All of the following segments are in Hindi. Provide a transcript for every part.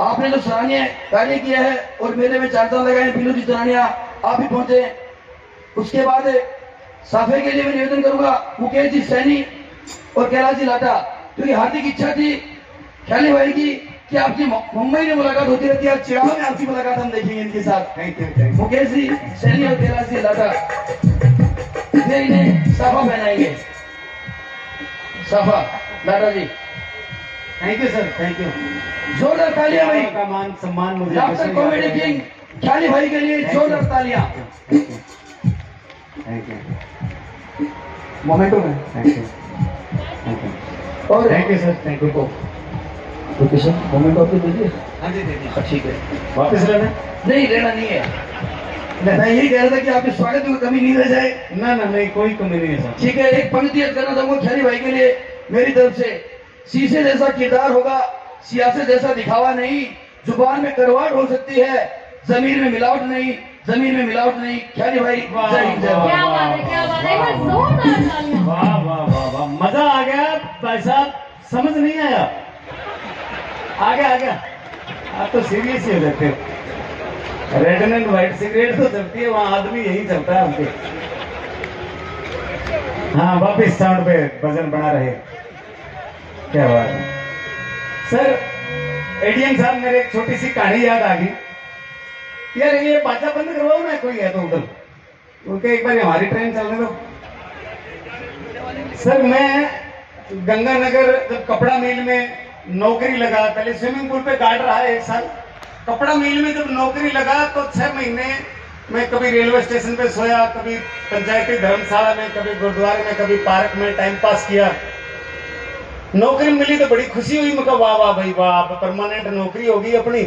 आपने जो सराहनीय कार्य किया है और मेले में 4 साल लगाए, बिल्लू जी सराहनिया आप भी पहुंचे। उसके बाद साफे के लिए मैं निवेदन करूंगा मुकेश जी सैनी और कैलाश जी लाटा, क्योंकि हार्दिक इच्छा थी ख्याली भाई की कि आपकी मुंबई में मुलाकात होती रहती है, चिड़ाव में आपकी मुलाकात हम देखेंगे इनके साथ। थैंक यू मुकेश जी सैनी और कैलाश जी लाटा। फिर इन्हें साफा पहनाएंगे, साफा Lata ji. Thank you sir, thank you. जोरदार तालियां भाई का मान सम्मान मुझे डॉक्टर कॉमेडी किंग ख्याली भाई के लिए जोरदार तालियां। थैंक यू मोमेंटो में थैंक यू और thank you sir, thank you. Okay sir, memento आपको दीजिए। हाँ जी दीजिए। ठीक है, वापस लेना? नहीं लेना नहीं है, मैं यही कह रहा था कि आपके स्वागत में कमी नहीं रह जाए। ना ना नहीं, कोई कमी नहीं है सर। ठीक है, एक पंक्ति याद करना चाहूंगा ख्याली भाई के लिए मेरी तरफ से। शीशे जैसा किरदार होगा, सियासत जैसा दिखावा नहीं, जुबान में करवाट हो सकती है, जमीन में मिलावट नहीं, जमीन में मिलावट नहीं। ख्याली भाई जय हिंद जय भारत। क्या बात है, क्या बात है, जोरदार तालियां। वाह वाह वाह वाह, मजा आ गया भाई साहब, समझ नहीं आया। आ गया आप तो सीरियस ही हो जाते हो। रेड एंड व्हाइट सिगरेट तो चलती है, वहां आदमी यही चलता है हमके। हाँ, वापिस साउंड पे वजन बना रहे। क्या बात है सर। एडीएम साहब, मेरे एक छोटी सी कहानी याद आ गई यार। ये बाजा बंद करवाओ ना, कोई है तो उधर उनके, एक बार हमारी ट्रेन चलने दो। सर मैं गंगानगर जब कपड़ा मिल में नौकरी लगा, पहले स्विमिंग पूल पे गार्ड रहा 1 साल। कपड़ा मिल में जब नौकरी लगा तो 6 महीने मैं कभी रेलवे स्टेशन पे सोया, कभी पंचायती धर्मशाला में, कभी गुरुद्वारे में, कभी पार्क में टाइम पास किया। नौकरी मिली तो बड़ी खुशी हुई, मैं कहा वाह वाह भाई वाह, परमानेंट नौकरी होगी अपनी।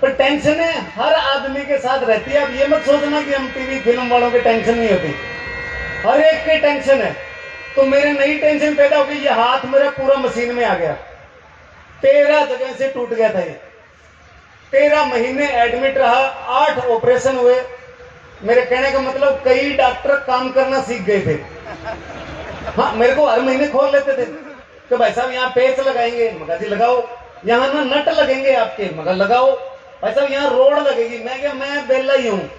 पर टेंशन है हर आदमी के साथ रहती है। अब ये मत सोचना कि हम टीवी फिल्म वालों की टेंशन नहीं होती, हर एक की टेंशन है। तो मेरे नई टेंशन पैदा हो गई, ये हाथ मेरा पूरा मशीन में आ गया, 13 जगह से टूट गया था ये। 13 महीने एडमिट रहा, 8 ऑपरेशन हुए। मेरे कहने का मतलब कई डॉक्टर काम करना सीख गए थे। हाँ, मेरे को हर महीने खोल लेते थे कि भाई साहब यहाँ पेच लगाएंगे, मगर जी लगाओ। यहाँ ना नट लगेंगे आपके, मगर लगाओ। भाई साहब यहाँ रोड लगेगी, मैं क्या, मैं बेला ही हूँ,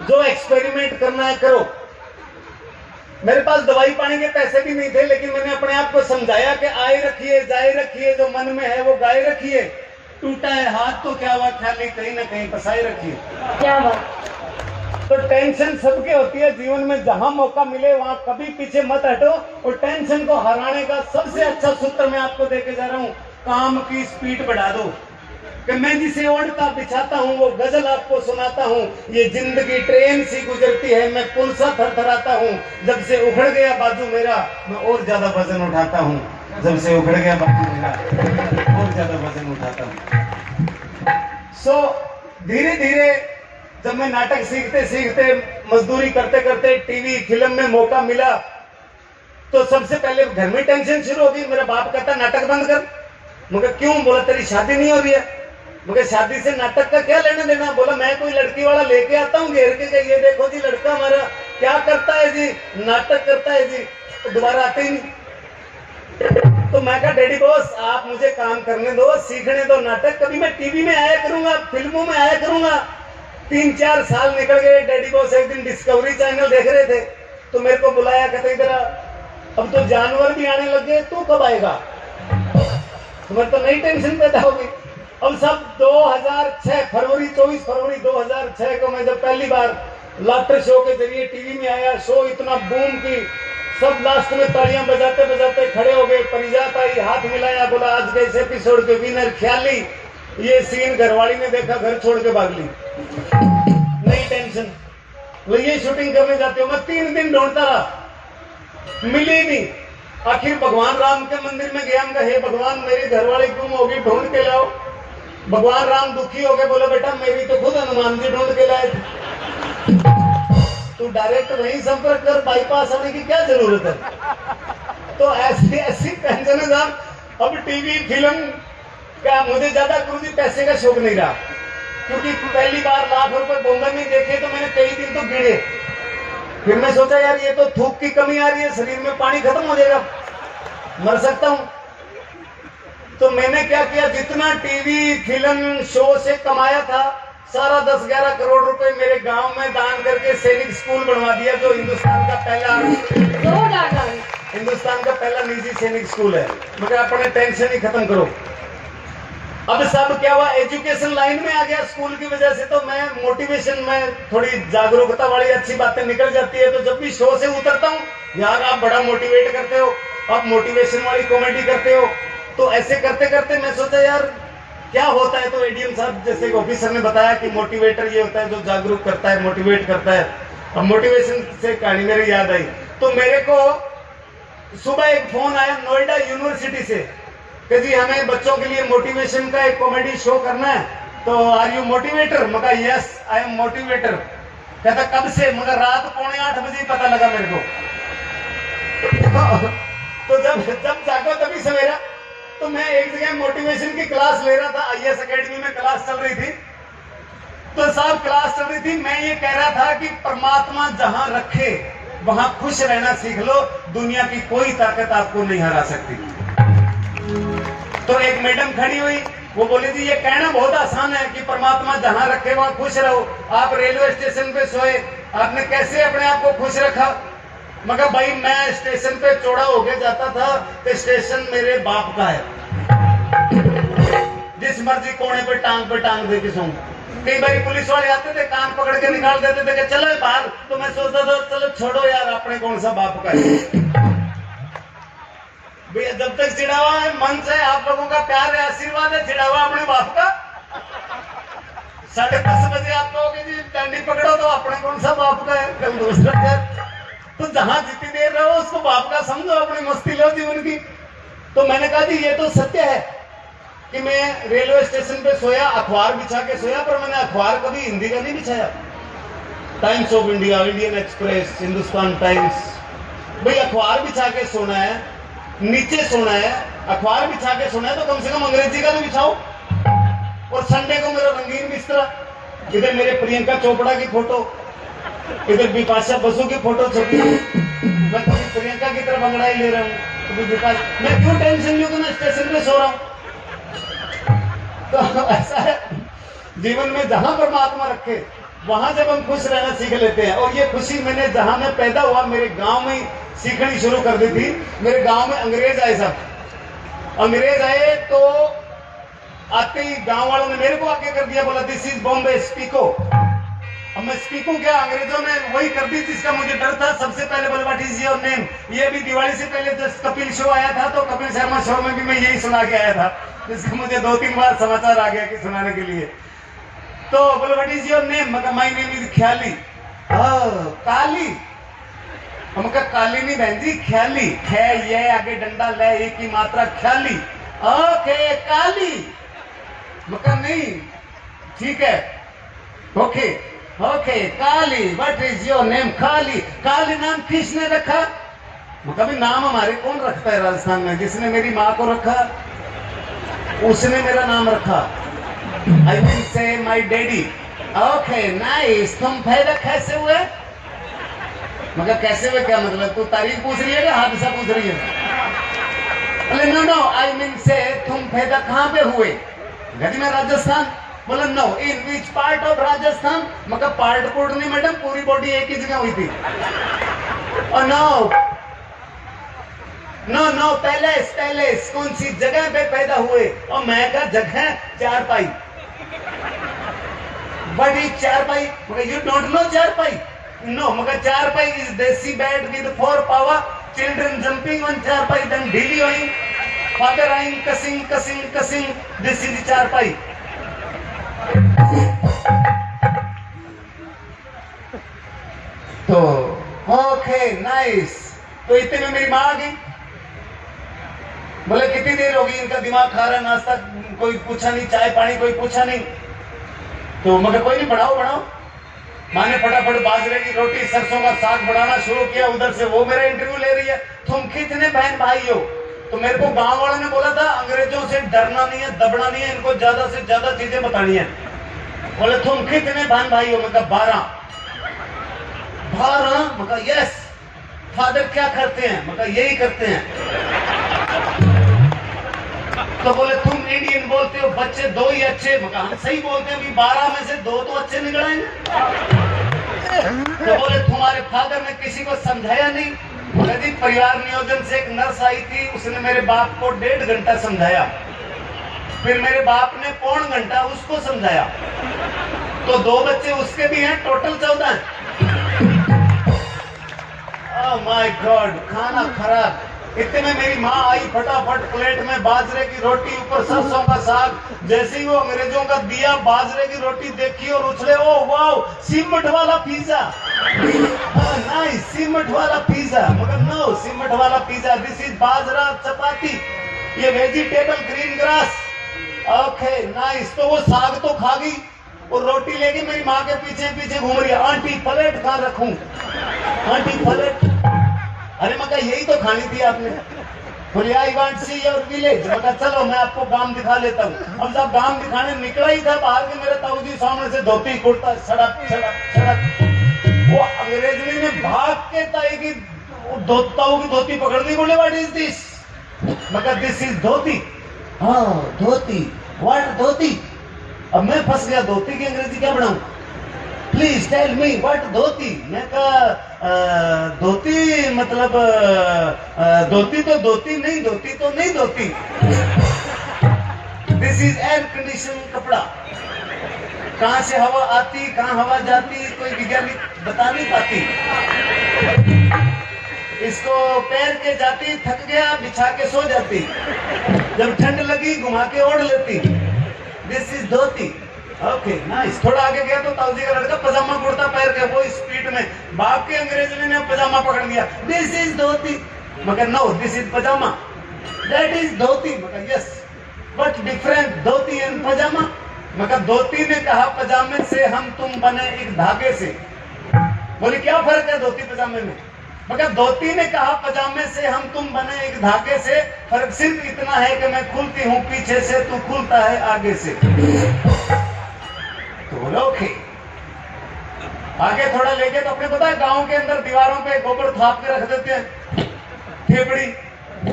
जो एक्सपेरिमेंट करना है करो। मेरे पास दवाई पानी के पैसे भी नहीं थे, लेकिन मैंने अपने आप को समझाया कि आए रखिए जाए रखिए, जो मन में है वो गाए रखिए। टूटा है हाथ तो क्या हुआ, ख्याली कहीं ना कहीं फंसाए रखिए। क्या बात। तो टेंशन सबके होती है जीवन में, जहां मौका मिले वहां कभी पीछे मत हटो। और टेंशन को हराने का सबसे अच्छा सूत्र मैं आपको देके जा रहा हूं, काम की स्पीड बढ़ा दो। कि मैं जिसे ओढ़ता बिछाता हूँ वो गजल आपको सुनाता हूँ। ये जिंदगी ट्रेन सी गुजरती है, मैं पुल सा थरथराता हूँ। जब से उखड़ गया बाजू मेरा, मैं और ज्यादा वजन उठाता हूँ। जब से उखड़ गया बाजू मेरा, और ज्यादा वजन उठाता हूँ। सो धीरे धीरे जब मैं नाटक सीखते सीखते, मजदूरी करते करते टीवी फिल्म में मौका मिला, तो सबसे पहले घर में टेंशन शुरू होगी। मेरा बाप कहता नाटक बंद कर। मगर क्यों? बोला तेरी शादी नहीं हो रही है। मगर शादी से नाटक का क्या लेना देना? बोला मैं कोई लड़की वाला लेके आता हूँ घेर के, ये देखो जी लड़का हमारा क्या करता है जी, नाटक करता है जी, तो दोबारा आते ही नहीं। तो मैं कहा डैडी बॉस आप मुझे काम करने दो, सीखने दो नाटक, कभी मैं टीवी में आया करूंगा, फिल्मों में आया करूंगा। 3-4 साल निकल गए। डैडी बॉस एक दिन डिस्कवरी चैनल देख रहे थे, तो मेरे को बुलाया, कहते इधर अब तो जानवर भी आने लग गए, तू कब आएगा? तुम्हें तो नई टेंशन पैदा होगी। अब सब 2006 फरवरी 24 फरवरी 2006 को मैं जब पहली बार लाफ्टर शो के जरिए टीवी में आया, शो इतना बूम की सब लास्ट में तालियां बजाते बजाते खड़े हो गए। परिजात आई, हाथ मिलाया, बोला आज के इस एपिसोड के विनर ख्याली। ये सीन घरवाली ने देखा, घर छोड़ के भाग ली। नई टेंशन, ये शूटिंग करने जाते हो। मैं 3 दिन ढूंढता रहा, मिली नहीं। आखिर भगवान राम के मंदिर में गया, हे भगवान मेरी घरवाली गुम होगी, ढूंढ के लाओ। भगवान राम दुखी हो गए, बोले बेटा मेरी तो खुद हनुमान जी ढूंढ के लाए थे, तू डायरेक्ट वहीं संपर्क कर, बाईपास आने की क्या जरूरत है? तो ऐसी ऐसी टेंशन है साहब। अब टीवी फिल्म का मुझे ज्यादा गुरुजी पैसे का शौक नहीं रहा, क्योंकि पहली बार लाख रुपए बॉम्बे में देखे तो मैंने कई दिन तो गिरे। फिर मैं सोचा यार ये तो थूक की कमी आ रही है, शरीर में पानी खत्म हो जाएगा, मर सकता हूं। तो मैंने क्या किया, जितना टीवी फिल्म शो से कमाया था सारा 10-11 करोड़ रुपए मेरे गांव में दान करके सैनिक स्कूल बनवा दिया, जो हिंदुस्तान का पहला जोरदार ताली। हिंदुस्तान का पहला निजी सैनिक स्कूल है। मगर अपने टेंशन ही खत्म करो। अब सब क्या हुआ, एजुकेशन लाइन में आ गया स्कूल की वजह से, तो मैं मोटिवेशन में थोड़ी जागरूकता वाली अच्छी बातें निकल जाती है। तो जब भी शो से उतरता हूँ, यार आप बड़ा मोटिवेट करते हो, आप मोटिवेशन वाली कॉमेडी करते हो, तो ऐसे करते करते मैं सोचा यार क्या होता है। तो एडीएम साहब जैसे ऑफिसर ने बताया कि मोटिवेटर ये होता है जो जागरूक करता है, मोटिवेट करता है। अब मोटिवेशन से कहानी मेरी याद आई, तो मेरे को सुबह एक फोन आया नोएडा यूनिवर्सिटी से कि जी हमें बच्चों के लिए मोटिवेशन का एक कॉमेडी शो करना है, तो आर यू मोटिवेटर? मगर यस आई एम मोटिवेटर। कहता कब से? मगर रात 7:45 बजे पता लगा मेरे को। तो जब जागो तभी सवेरा। तो मैं एक जगह मोटिवेशन की क्लास ले रहा था, आईएएस एकेडमी में क्लास चल रही थी। तो साहब क्लास चल रही थी, मैं ये कह रहा था कि परमात्मा जहां रखे वहां खुश रहना सीख लो, दुनिया की कोई ताकत आपको नहीं हरा सकती। तो एक मैडम खड़ी हुई, वो बोली थी ये कहना बहुत आसान है कि परमात्मा जहां रखे वहां खुश रहो। आप रेलवे स्टेशन पे सोए, आपने कैसे अपने आप को खुश रखा? मगर भाई मैं स्टेशन पे चौड़ा होके जाता था कि स्टेशन मेरे बाप का है, जिस मर्जी कोने पे टांग दे के सोऊं। कई बार पुलिस वाले आते थे, कान पकड़ के निकाल देते थे कि चलो बाहर, तो मैं सोचता था चलो छोड़ो यार, अपने कौन सा बाप का है भैया। जब तक चिढ़ावा है, मन से आप लोगों का प्यार है, आशीर्वाद है, चिढ़ावा अपने बाप का। 10:30 बजे आप कहोगे जी डंडी पकड़ो, तो अपने कौन सा बाप का है, कल दूसरा है। तो जहां जितनी देर रहो उसको बाप का समझो, अपनी मस्ती लो जीवन की। तो मैंने कहा जी ये तो सत्य है कि मैं रेलवे स्टेशन पे सोया, अखबार बिछा के सोया, पर मैंने अखबार कभी हिंदी का नहीं बिछाया। Times of India, Indian express, Hindustan times, भाई अखबार बिछा के सोना है, नीचे सोना है, अखबार बिछा के सोना है, तो कम से कम अंग्रेजी का भी बिछाओ। और संडे को मेरा रंगीन बिस्तरा, इधर मेरे प्रियंका चोपड़ा की फोटो, इधर बिपाशा बसु की फोटो छपी। मैं कभी प्रियंका की तरफ अंगड़ाई ले रहा हूँ, कभी बिपाशा। मैं क्यों टेंशन लूं कि मैं स्टेशन पे सो रहा हूँ? तो ऐसा है जीवन में, जहां परमात्मा रखे वहां जब हम खुश रहना सीख लेते हैं। और ये खुशी मैंने जहां मैं पैदा हुआ मेरे गांव में सीखनी शुरू कर दी थी। मेरे गांव में अंग्रेज आए, साहब अंग्रेज आए, तो आते ही गांव वालों ने मेरे को आगे कर दिया, बोला दिस इज बॉम्बे, स्पीको। अब मैं स्पीको क्या, अंग्रेजों ने वही कर दी जिसका मुझे डर था। सबसे पहले बोला व्हाट इज योर नेम। ये भी दिवाली से पहले जब कपिल शो आया था, तो कपिल शर्मा शो में भी मैं यही सुना के आया था, जिसका मुझे 2-3 बार समाचार आ गया कि सुनाने के लिए। तो बोले व्हाट इज योर नेम? मैं माय नेम इज ख्याली। काली? हम कहा काली नहीं बहन जी, ख्याली। खे ये आगे डंडा ले, एक की मात्रा, ख्याली। ओके काली। मैं कहा नहीं, ठीक है, okay okay Kali. What is your name? Kali. Kali नाम किसने रखा? कभी नाम हमारे कौन रखता है राजस्थान में? जिसने मेरी माँ को रखा उसने मेरा नाम रखा। I will say my daddy. Okay nice. तुम पैदा कैसे हुए? मगर कैसे हुए क्या मतलब? तू तारीख पूछ रही है या हादसा पूछ रही है? बोले नो नो, आई मीन से तुम पैदा कहाँ पे हुए? मैं राजस्थान। बोला no, in which part of Rajasthan? मगर पार्ट कोड नहीं मैडम, पूरी बॉडी एक ही जगह हुई थी। और no no no, palace palace, कौन सी जगह पे पैदा हुए? और मैं कहा जगह चारपाई। बट इज चारपाई? मगर यू डोंट नो चारपाई? नो, मगर चारपाई इज देसी bed with 4 power, children jumping on चारपाई, देन ढीली हुई, father eyeing causing causing causing, this is चारपाई। तो ओके नाइस। तो इतने में मेरी माँ आ गई। बोले कितनी देर होगी इनका दिमाग खा रहा, नाश्ता कोई पूछा नहीं, चाय पानी कोई पूछा नहीं। तो मगर कोई नहीं, बढ़ाओ बढ़ाओ। माँ ने फटाफट बाजरे की रोटी सरसों का साग बढ़ाना शुरू किया। उधर से वो मेरा इंटरव्यू ले रही है, तुम कितने बहन भाई हो? तो मेरे को गांव वालों ने बोला था अंग्रेजों से डरना नहीं है, दबना नहीं है, इनको ज्यादा से ज्यादा चीजें बतानी है। बोले तुम कितने बहन भाई हो? मतलब 12। 12? मतलब यस। फादर क्या करते हैं? मतलब यही करते हैं। तो बोले तुम इंडियन बोलते हो, बच्चे 2 ही अच्छे। मगर हम सही बोलते हैं, 12 में से 2 तो अच्छे निकल आएंगे। तो बोले तुम्हारे फादर ने किसी को समझाया नहीं? बोले जी परिवार नियोजन से एक नर्स आई थी, उसने मेरे बाप को 1.5 घंटा समझाया, फिर मेरे बाप ने 1.25 घंटा उसको समझाया, तो 2 बच्चे उसके भी हैं, टोटल 14 हैं। ओह माय गॉड, खाना खराब। इतने में मेरी माँ आई, फटाफट प्लेट में बाजरे की रोटी, ऊपर सरसों का साग। जैसे ही वो अंग्रेजों का दिया बाजरे की रोटी देखी और उछले, ओ वाओ, सीमेंट वाला पिज्जा। नाइस, सीमेंट वाला पिज्जा। मगर नो, सीमेंट वाला पिज्जा, दिस इज बाजरा चपाती, ये vegetable green grass. Okay nice. तो वो साग तो खा गई और रोटी लेके मेरी माँ के पीछे पीछे घूम रही है। आंटी प्लेट कहाँ रखूं? Aunty plate. अरे मगर यही तो खानी थी आपने। बोले I want see your village. मगर चलो मैं आपको गांव दिखा लेता हूँ। अब जब गांव दिखाने निकला ही था बाहर के, मेरे ताऊ जी सामने से धोती कुर्ता, सड़क सड़क सड़क। वो अंग्रेजनी ने भाग के ताई की ताऊ की धोती पकड़ दी। बोले व्हाट इज दिस? मगर दिस इज धोती। हाँ धोती, व्हाट धोती? अब मैं फंस गया, धोती की अंग्रेजी क्या बनाऊं? प्लीज टेल मी व्हाट धोती। मैं कहा धोती मतलब धोती तो धोती नहीं, धोती तो नहीं धोती। दिस इज एयर कंडीशन कपड़ा। कहां से हवा आती, कहां हवा जाती, कोई वैज्ञानिक बता नहीं पाती। इसको पैर के जाती, थक गया बिछा के सो जाती, जब ठंड लगी घुमा के ओढ़ लेती। This is dhoti. Okay nice. थोड़ा आगे गया तो ताऊ जी का लड़का पजामा कुर्ता पहन के वो स्पीड में, बाप के अंग्रेज ने पजामा पकड़ लिया। This is dhoti. मगर no, this is pyjama. That is dhoti. मगर yes, but different dhoti and pyjama. मगर धोती ने कहा पजामे से हम तुम बने एक धागे से। बोले क्या फर्क है धोती पजामे में? मगर धोती ने कहा पजामे से हम तुम बने एक धागे से, फर्क सिर्फ इतना है कि मैं खुलती हूँ पीछे से, तू खुलता है आगे से। तो बोलो ओके। आगे थोड़ा लेके तो अपने पता है गांव के अंदर दीवारों पे गोबर थाप के रख देते हैं, ठेपड़ी,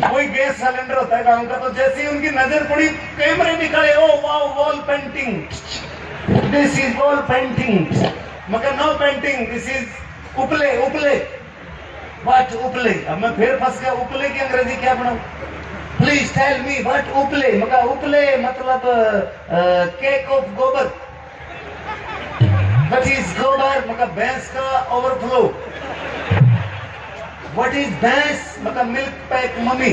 कोई गैस सिलेंडर होता है गांव का। तो जैसे ही उनकी नजर पड़ी, कैमरे भी खड़े, oh wow wall painting, this is wall painting. मगर नो पेंटिंग, दिस इज उपले। उपले व्हाट उपले? अब मैं फिर फंस गया, उपले की अंग्रेजी क्या बनाऊं? प्लीज टेल मी व्हाट उपले? मगर उपले मतलब केक ऑफ गोबर। What is गोबर? मगर भैंस का ओवरफ्लो। What is भैंस? मगर मिल्क पैक मम्मी।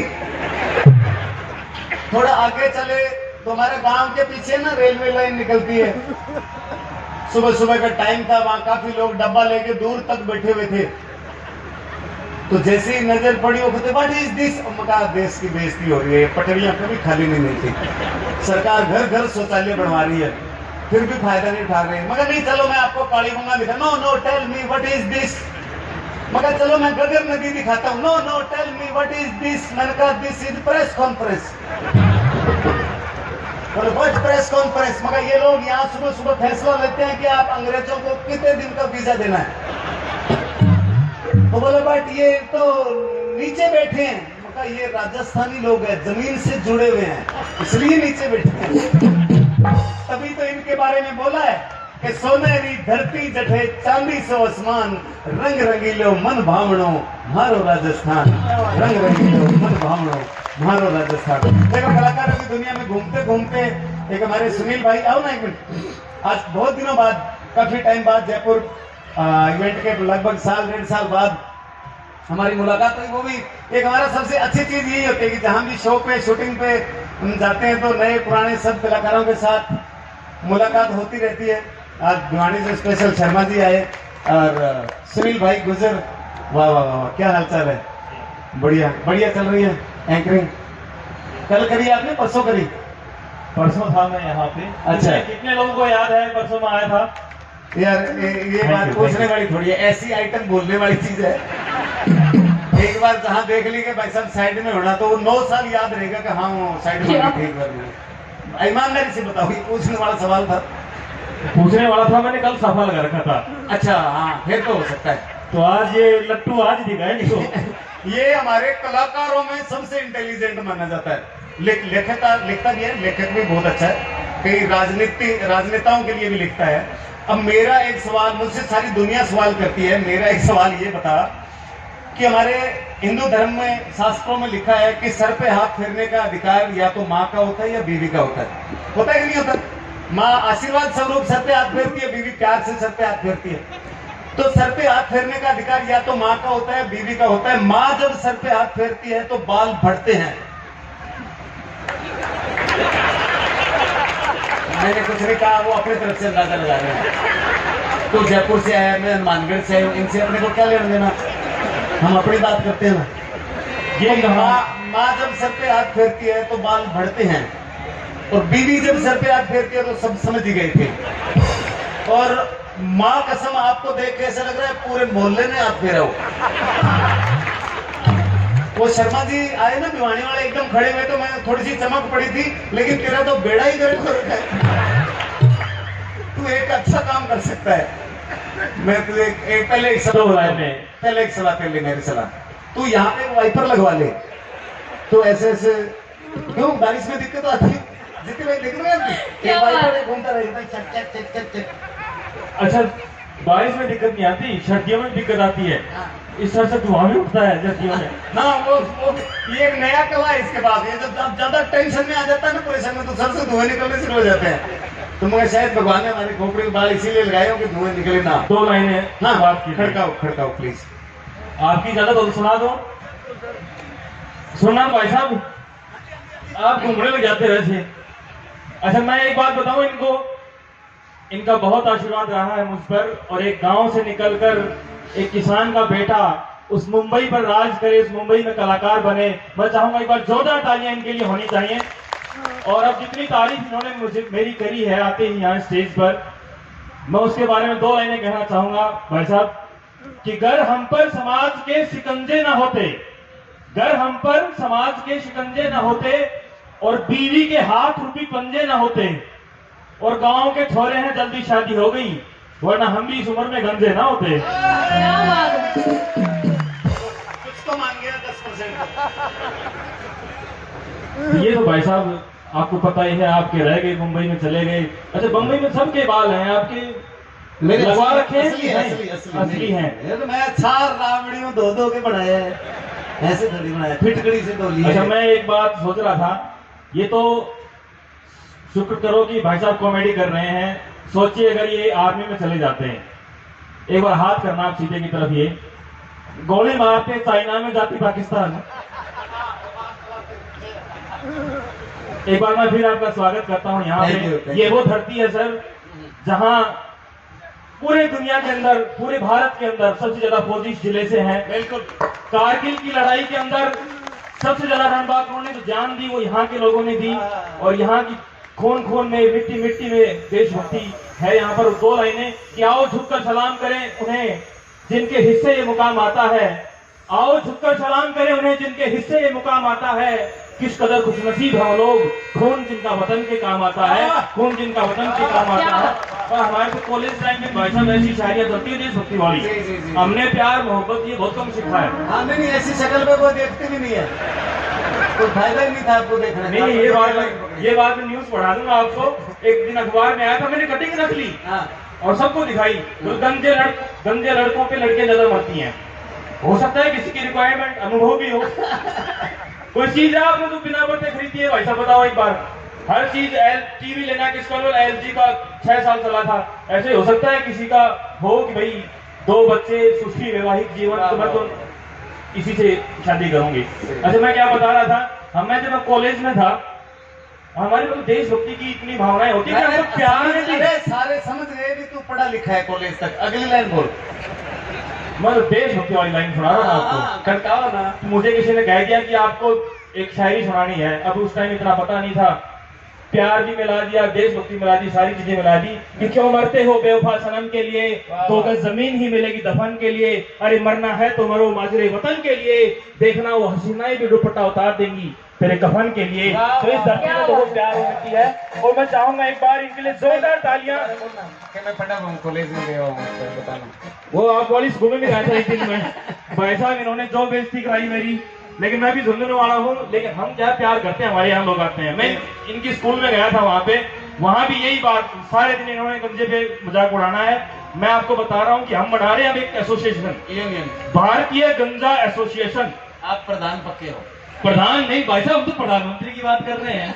थोड़ा आगे चले तो हमारे गांव के पीछे ना रेलवे लाइन निकलती है। सुबह सुबह का टाइम था, वहां काफी लोग डब्बा लेके दूर तक बैठे हुए थे। तो जैसे ही नजर पड़ी वो कहते व्हाट इज दिस? मगर देश की बेइज्जती हो रही है, पटरियां कभी खाली नहीं मिलती, सरकार घर घर शौचालय बनवा रही है, फिर भी फायदा नहीं उठा रहे। मगर नहीं, चलो मैं आपको कालीगंगा दिखा। No no tell me what is this? मगर चलो मैं गगर नदी दिखाता हूँ। No no tell me what is this? मैंने कहा this is press conference. What press conference? मगर ये लोग यहाँ सुबह सुबह फैसला लेते हैं कि आप अंग्रेजों को कितने दिन का वीजा देना है। तो बोले बट ये तो नीचे बैठे हैं। मगर ये राजस्थानी लोग हैं, जमीन से जुड़े हुए हैं, इसलिए नीचे बैठे हैं। तभी तो इनके बारे में बोला है कि सोनेरी धरती जठे चांदी सो आसमान, रंग रंगीलो मन भावणो मारो राजस्थान, रंग रंगीलो मन भावणो मारो राजस्थान। देखो कलाकारों की दुनिया में घूमते घूमते एक हमारे सुनील भाई, आओ ना एक मिनट। आज बहुत दिनों बाद, काफी टाइम बाद जयपुर इवेंट के लगभग 1.5 साल बाद हमारी मुलाकात हुई। वो भी एक हमारा सबसे अच्छी चीज यही होती है कि जहां भी शो पे शूटिंग पे हम जाते हैं तो नए पुराने सब कलाकारों के साथ मुलाकात होती रहती है। आज भिवानी से स्पेशल शर्मा जी आए और सुनील भाई गुजर, वाह वाह वाह, क्या हालचाल है? बढ़िया बढ़िया चल रही है एंकरिंग। कल करी आपने, परसों करी? परसों था मैं यहाँ पे। अच्छा, कितने लोगों को याद है परसों में आया था? यार ये बात पूछने वाली थोड़ी है, ऐसी आइटम बोलने वाली चीज है। एक बार जहाँ देख ली कि भाई सब साइड में होना, तो वो 9 साल याद रहेगा कि हाँ साइड में ठीक कर। ईमानदारी से बताओ, ये पूछने वाला सवाल था? पूछने वाला था, मैंने कल साफा लगा रखा था। अच्छा हाँ, फिर तो हो सकता है। तो आज ये लट्टू आज दिखा है इसको। ये हमारे कलाकारों में सबसे इंटेलिजेंट माना जाता है। लिखता भी है, लेखक भी बहुत अच्छा है, कई राजनेताओं के लिए भी लिखता है। अब मेरा एक सवाल, मुझसे सारी दुनिया सवाल करती है, मेरा एक सवाल ये बता कि हमारे हिंदू धर्म में शास्त्रों में लिखा है कि सर पे हाथ फेरने का अधिकार या तो माँ का होता है या बीवी का होता है कि नहीं होता? माँ आशीर्वाद स्वरूप सर पे हाथ फेरती है, बीवी प्यार से सर पे हाथ फेरती है। तो सर पे हाथ फेरने का अधिकार या तो माँ का होता है, बीवी का होता है। माँ जब सर पे हाथ फेरती है तो बाल बढ़ते हैं। मैंने कुछ नहीं कहा, वो अपनी तरफ से अंदाजा लगा रहे हैं। तो जयपुर से आया, मैं हनुमानगढ़ से आया, इनसे अपने को क्या लेना देना, हम अपनी बात करते हैं ना। ये माँ जब सर पे हाथ फेरती है तो बाल बढ़ते हैं, और बीवी जब सर पे हाथ फेरती है तो सब समझ ही गए थे। और माँ कसम आपको देख के ऐसा लग रहा है पूरे मोहल्ले ने हाथ फेरा हो। वो शर्मा जी आए ना भिवानी वाले, एकदम खड़े हुए तो मैं थोड़ी सी चमक पड़ी थी, लेकिन तेरा तो बेड़ा ही गर्क हो रखा है। तू एक अच्छा काम कर सकता है। मैं तुझे पहले एक सलाह कर ले, मेरी सलाह। तू यहाँ पे वाइपर लगवा ले, तो ऐसे ऐसे क्यों बारिश में दिक्कत आती है, जितने में देख रहे वाइपर घूमता रहेगा। अच्छा, बारिश में दिक्कत नहीं आती, सर्दियों में दिक्कत आती है। इस तरह से धुआं भी उठता है सर्दियों में। ना वो ये एक नया कला है इसके बाद। ये जब ज्यादा टेंशन में आ जाता है ना परेशान में, तो सर से धुएं निकलने शुरू हो जाते हैं। तो मुझे शायद भगवान ने हमारे खोपड़ी बाल इसीलिए लगाए हो कि धुएं निकले ना। 2 लाइनें हाँ, बात की, खड़काओ प्लीज। आपकी ज्यादा तो सुना दो, सुनना भाई साहब, आप घूमने लग जाते वैसे। अच्छा, मैं एक बात बताऊं, इनका बहुत आशीर्वाद रहा है मुझ पर, और एक गांव से निकलकर एक किसान का बेटा उस मुंबई पर राज करे, उस मुंबई में कलाकार बने। मैं चाहूंगा एक बार जोरदार तालियां इनके लिए होनी चाहिए। और अब जितनी तारीफ इन्होंने मुझे मेरी करी है आते ही यहाँ स्टेज पर, मैं उसके बारे में 2 लाइनें कहना चाहूंगा भाई साहब, कि गर हम पर समाज के शिकंजे ना होते, गर हम पर समाज के शिकंजे ना होते, और बीवी के हाथ रूपी पंजे ना होते, और गांव के छोरे हैं जल्दी शादी हो गई, वरना हम भी इस उम्र में गंजे ना होते। क्या बात है। कुछ तो मान गया 10%। ये तो भाई साहब आपको पता ही है, आपके रह गए, मुंबई में चले गए। अच्छा, मुंबई में सबके बाल हैं, आपके मेरे लगवा रखे हैं? असली हैं। ये तो मैं 4 रावड़ियों धो के बनाया है, ऐसे थोड़ी बनाया, फिटकड़ी से धो लिया। अच्छा, मैं एक बात सोच रहा था, ये तो शुक्र करो कि भाई साहब कॉमेडी कर रहे हैं। सोचिए अगर ये आर्मी में चले जाते हैं, एक बार हाथ करना आप सीधे की तरफ, ये गोली मारते चाइना में जाती पाकिस्तान। एक बार मैं फिर आपका स्वागत करता हूं यहाँ पे। ये वो धरती है सर जहां पूरे दुनिया के अंदर, पूरे भारत के अंदर सबसे ज्यादा फौजी इस जिले से हैं। बिल्कुल। कारगिल की लड़ाई के अंदर सबसे ज्यादा रणबांकुरों ने जो जान दी वो यहाँ के लोगों ने दी, और यहाँ की खून खून में, मिट्टी मिट्टी में देशभक्ति है यहाँ पर। 2 लाइनें कि आओ झुककर सलाम करें उन्हें जिनके हिस्से ये मुकाम आता है, आओ झुककर सलाम करें उन्हें जिनके हिस्से ये मुकाम आता है। किस कदर खुशनसीब हम लोग, खून जिनका वतन के काम आता है, खून जिनका वतन के काम आता है। और हमारे तो कॉलेज टाइम में भाई साहब ऐसी शायरियां चलती है देशभक्ति वाली, हमने प्यार मोहब्बत ये बहुत कम सीखा है। हाँ नहीं, ऐसी शक्ल में कोई देखती भी नहीं है, कोई फायदा ही नहीं था आपको देखने। नहीं, ये बात मैं न्यूज पढ़ा दूंगा आपको। एक दिन अखबार में आया था, मैंने कटिंग रख ली और सबको दिखाई, तो गंजे लड़कों पे लड़कियां ज्यादा मरती हैं। हो सकता है किसी की रिक्वायरमेंट अनुभव भी हो। कोई चीज है आपने तो बिना बढ़ते खरीदी है भाई साहब, बताओ एक बार। हर चीज टीवी लेना किसका, LG का 6 साल चला था, ऐसे हो सकता है किसी का हो कि भाई 2 बच्चे, सुखी वैवाहिक जीवन, तो मैं तो इसी से शादी करूंगी। अच्छा, मैं क्या बता रहा था, मैं जब कॉलेज में था, हमारे पास देशभक्ति की इतनी भावनाएं होती है कि हम प्यार में भी सारे समझ गए भी तू पढ़ा लिखा है कॉलेज तक। अगली लाइन बोल। मैं तो देशभक्ति वाली लाइन सुना रहा हूँ आपको। खड़काओ ना। मुझे किसी ने कह दिया कि आपको एक शायरी सुनानी है। अब उस टाइम इतना पता नहीं था, प्यार भी मिला दिया, देशभक्ति मिला दी, सारी चीजें मिला दी कि क्यों मरते हो बेवफा सनम के लिए, 2 गज जमीन ही मिलेगी दफन के लिए, अरे मरना है तो मरो माजरे वतन के लिए, देखना वो हसीनाएं भी दुपट्टा उतार देंगी तेरे कफन के लिए। तो इस धरती में तो वो प्यार होती है, और मैं चाहूंगा एक बार इनके लिए जोरदार तालियां। मैं पढ़ा हूँ कॉलेज में गया हूँ, बताना। वो आप कॉलेज घूमे भी गया था एक दिन में, भाई साहब इन्होंने जो बेइज्जती कराई मेरी, लेकिन मैं भी झुंझुनू वाला हूँ, लेकिन हम क्या प्यार करते हैं, हमारे यहाँ लोग आते हैं। मैं इनकी स्कूल में गया था, वहां भी यही बात, सारे दिन इन्होंने गंजे पे मजाक उड़ाना है। मैं आपको बता रहा हूँ कि हम बना रहे हैं अब एक एसोसिएशन, यूनियन। भारतीय गंजा एसोसिएशन। आप प्रधान पक्के हो? प्रधान नहीं भाई साहब, हम तो प्रधानमंत्री की बात कर रहे हैं।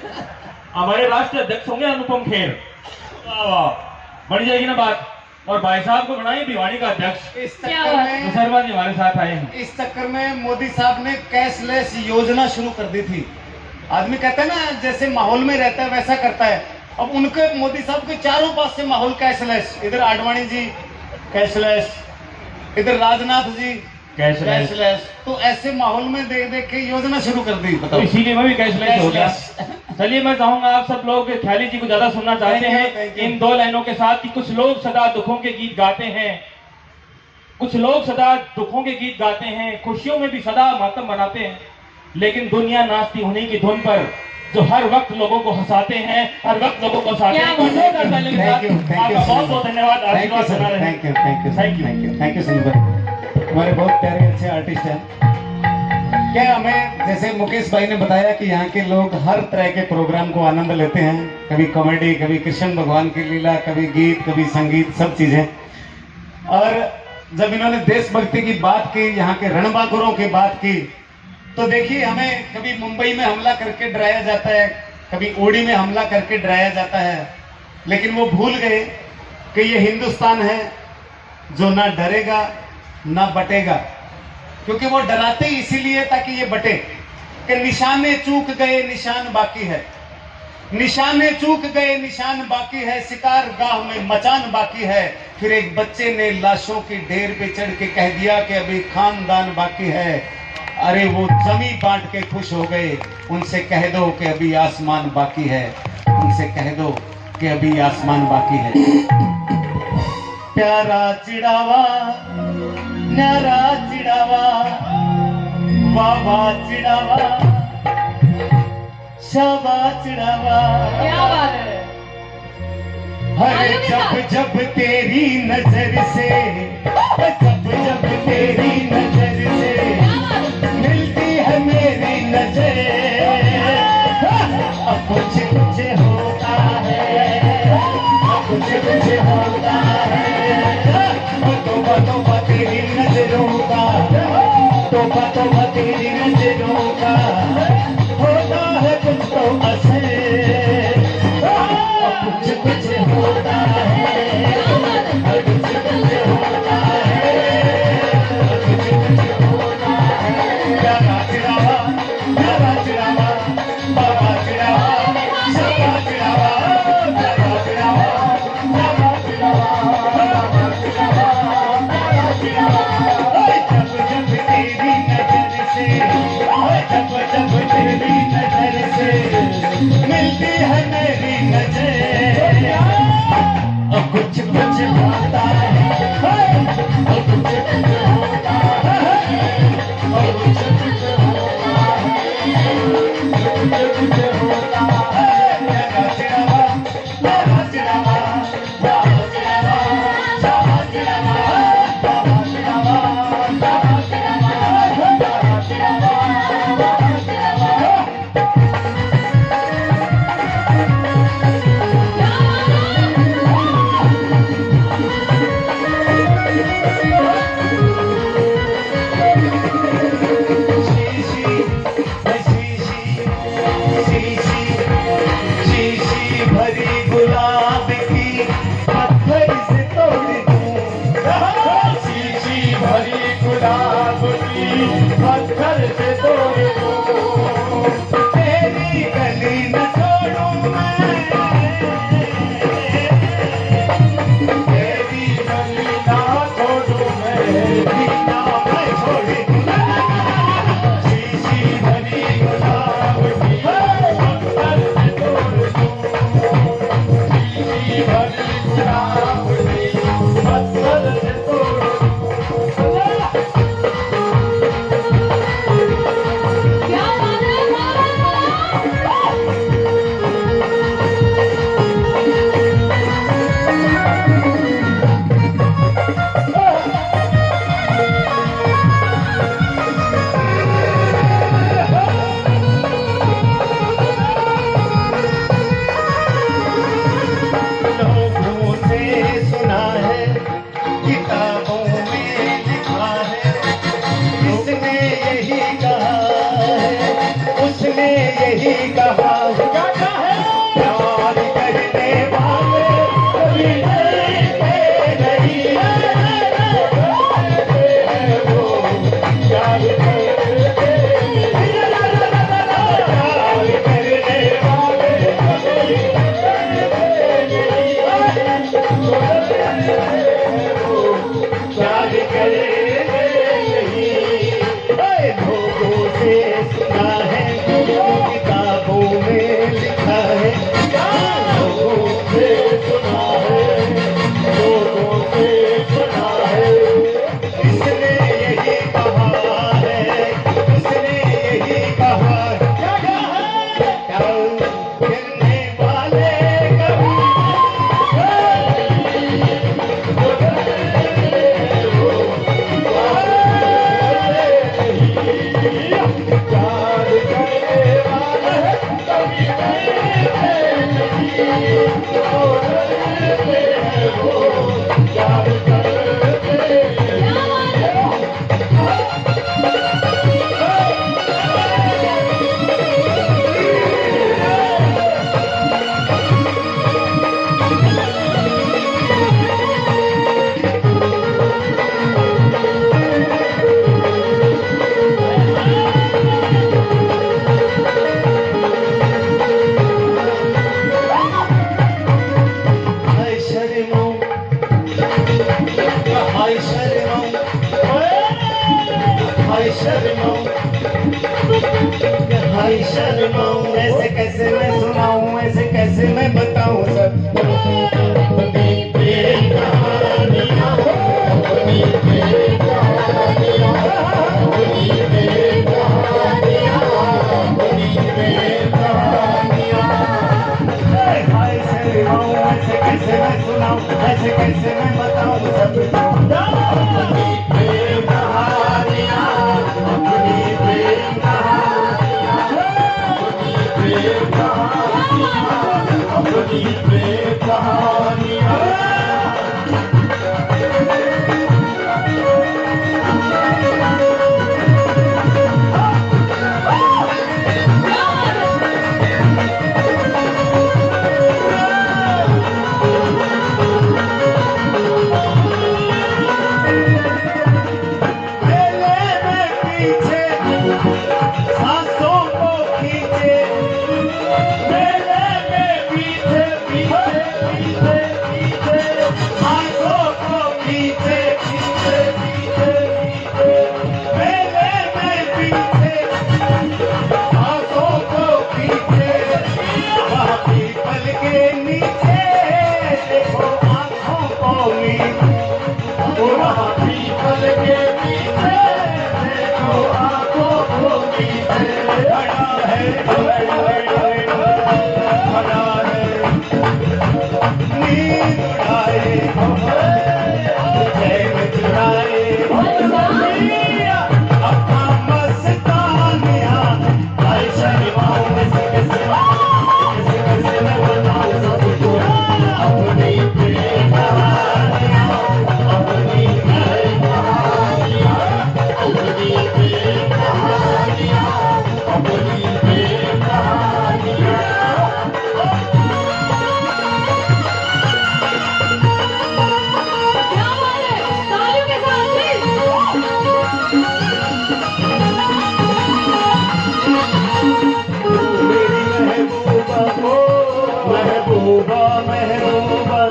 हमारे राष्ट्रीय अध्यक्ष होंगे अनुपम खेर। वाह वाह, बन जाएगी ना बात। और भाई साहब को बनाइए भिवानी का अध्यक्ष। इस क्या चक्कर बात में शर्मा जी हमारे साथ आए हैं। इस चक्कर में मोदी साहब ने कैशलेस योजना शुरू कर दी थी। आदमी कहता है ना, जैसे माहौल में रहता है वैसा करता है। अब उनके मोदी साहब के चारों पास से माहौल कैशलेस। इधर आडवाणी जी कैशलेस, इधर राजनाथ जी कैशलेस। तो ऐसे माहौल में देख देख के योजना शुरू कर दी। तो बताओ, इसीलिए मैं भी कैशलेस हो गया। कैशलेस। चलिए मैं चाहूंगा आप सब लोग ख्याली जी को ज्यादा सुनना चाहते Thank you, हैं thank you. इन दो लाइनों के साथ कि कुछ लोग सदा दुखों के गीत गाते हैं, कुछ लोग सदा दुखों के गीत गाते हैं, खुशियों में भी सदा मातम बनाते हैं, लेकिन दुनिया नाचती उन्हीं की धुन पर जो हर वक्त लोगों को हंसाते हैं, हर वक्त लोगों को हंसाते हैं। क्या बात है। Thank you, thank you, आपका बहुत बहुत धन्यवाद। थैंक यू आशीर्वाद सर, बना रहे। Thank you, thank you, Thank you. Thank you, thank you Sunil भाई, हमारे बहुत प्यारे अच्छे आर्टिस्ट हैं। क्या हमें, जैसे मुकेश भाई ने बताया कि यहाँ के लोग हर तरह के प्रोग्राम को आनंद लेते हैं, कभी कॉमेडी, कभी कृष्ण भगवान की लीला, कभी गीत, कभी संगीत, सब चीजें। और जब इन्होंने देशभक्ति की बात की, यहाँ के रणबांकुरों की बात की, तो देखिए हमें कभी मुंबई में हमला करके डराया जाता है, कभी ओडी में हमला करके डराया जाता है, लेकिन वो भूल गए कि ये हिंदुस्तान है जो ना डरेगा ना बटेगा। क्योंकि वो डराते ही इसीलिए ताकि ये बटे, कि निशाने चूक गए निशान बाकी है, निशाने चूक गए निशान बाकी है, शिकार गाह में मचान बाकी है। फिर एक बच्चे ने लाशों की ढेर पे चढ़ के कह दिया कि अभी खानदान बाकी है। अरे वो जमी बांट के खुश हो गए, उनसे कह दो कि अभी आसमान बाकी है, उनसे कह दो कि अभी आसमान बाकी है। प्यारा चिड़ावा न्यारा चिड़ावा, वावा चिड़ावा, शाबा चिड़ावा। क्या बात है। हर जब जब तेरी नजर से, जब जब तेरी नजर से मिलती है मेरी नजर, अब कुछ कुछ होता है, अब कुछ कुछ होता है। तोबा तेरी नजरों का, तोबा तेरी नजरों का होता है कुछ तो असर, कुछ कुछ होता है, कुछ कुछ होता है, कुछ कुछ होता है। प्यारा चिड़ावा, प्यारा चिड़ावा, बाबा चिड़ावा, शाबा चिड़ावा, प्यारा चिड़ावा, बाबा चिड़ावा, बाबा चिड़ावा, प्यारा चिड़ावा। जब जब तेरी नजर से, जब जब तेरी नजर से मिलती है मेरी नजर, अब कुछ कुछ होता है, अब कुछ कुछ होता है, अब कुछ कुछ होता है, कुछ होता है। प्यारा चिड़ावा, प्यारा चिड़ावा, बाबा चिड़ावा, शाबा चिड़ावा, बाबा चिड़ावा, शाबा चिड़ावा, बाबा चिड़ावा, बाबा चिड़ावा। क्या बात है। हाय शर्माऊं, हाय शर्माऊं, हाय शर्माऊं, ऐसे कैसे मैं सुनाऊं, ऐसे कैसे मैं बताऊं सब अपनी प्रेम कहानियां, अपनी प्रेम कहानियां, अपनी प्रेम कहानियां, अपनी प्रेम कहानियां। हाय शर्माऊं, ऐसे कैसे मैं सुनाऊं, ऐसे कैसे मैं बताऊं सब अपनी प्रेम कहानियां, अपनी प्रेम कहानियां, अपनी प्रेम कहानियां, अपनी प्रेम कहानियां। सांसों को खींचे, मेले में पीछे पीछे पीछे पीछे, सांसों को खींचे पीछे पीछे पीछे, मेले में पीछे सांसों को खींचे, वह पीपल के नीचे देखो आंखों को मीच, वह पीपल के नीचे देखो आंखों को मीच, खड़ा है खड़ा है नींद उड़ाए चैन चुराए अपना मस्तानिया। हाय शर्माऊं, कैसे कैसे मैं बताऊं सबको अपनी प्रेम कहानियां, अपनी प्रेम कहानियां, अपनी प्रेम कहानियां, अपनी प्रेम कहानियां। क्या बात है, तालियों के साथ मेरी महबूबा हो, महबूबा महबूबा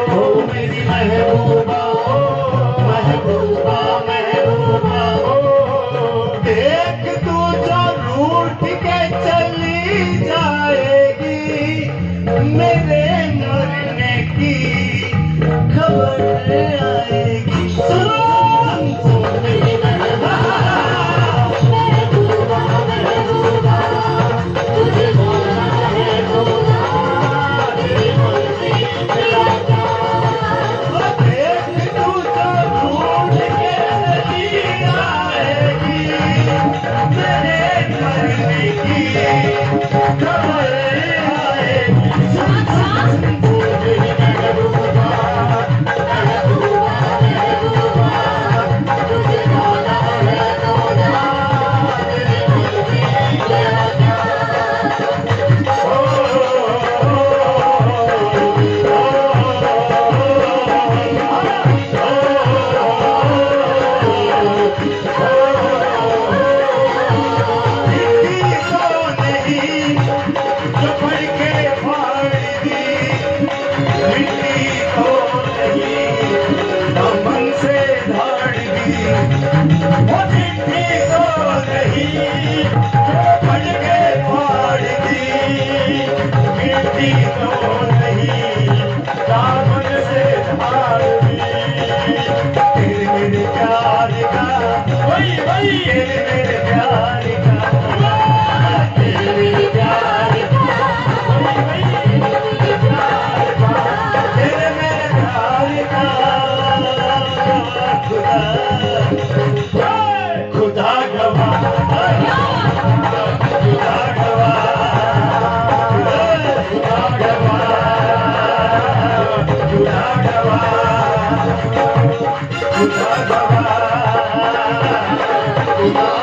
हो, मेरी महबूबा हो, महबूबा महबूबा हो। देख तू जो रूठ के चली जाएगी, मेरे मरने की खबर आएगी। सुन सुन मेरी महबूबा, देख तू जो रूठ के चली आएगी, मेरे मरने की खबर आएगी। सुन सुन मेरी महबूबा, महबूबा महबूबा, तुझे जाना है तो जा, तेरे मर्जी से आजा। मेरे प्यार का तेरे मेरे प्यार का, तेरे मेरे प्यार का, तेरे मेरे प्यार का। खुदा खुदा गवाह, खुदा गवाह, खुदा गवाह, खुदा गवाह, खुदा गवाह, खुदा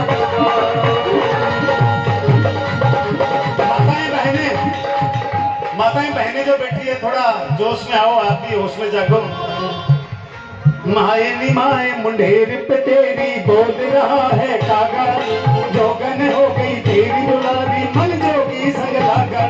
माताएं बहनें जो बैठी है, थोड़ा जोश में आओ, आप भी होश में जागो। माए नी माए मुंडेर पे तेरी बोल रहा है कागा, जोगन हो गई तेरी दुलारी, मन जोगी संग लागा।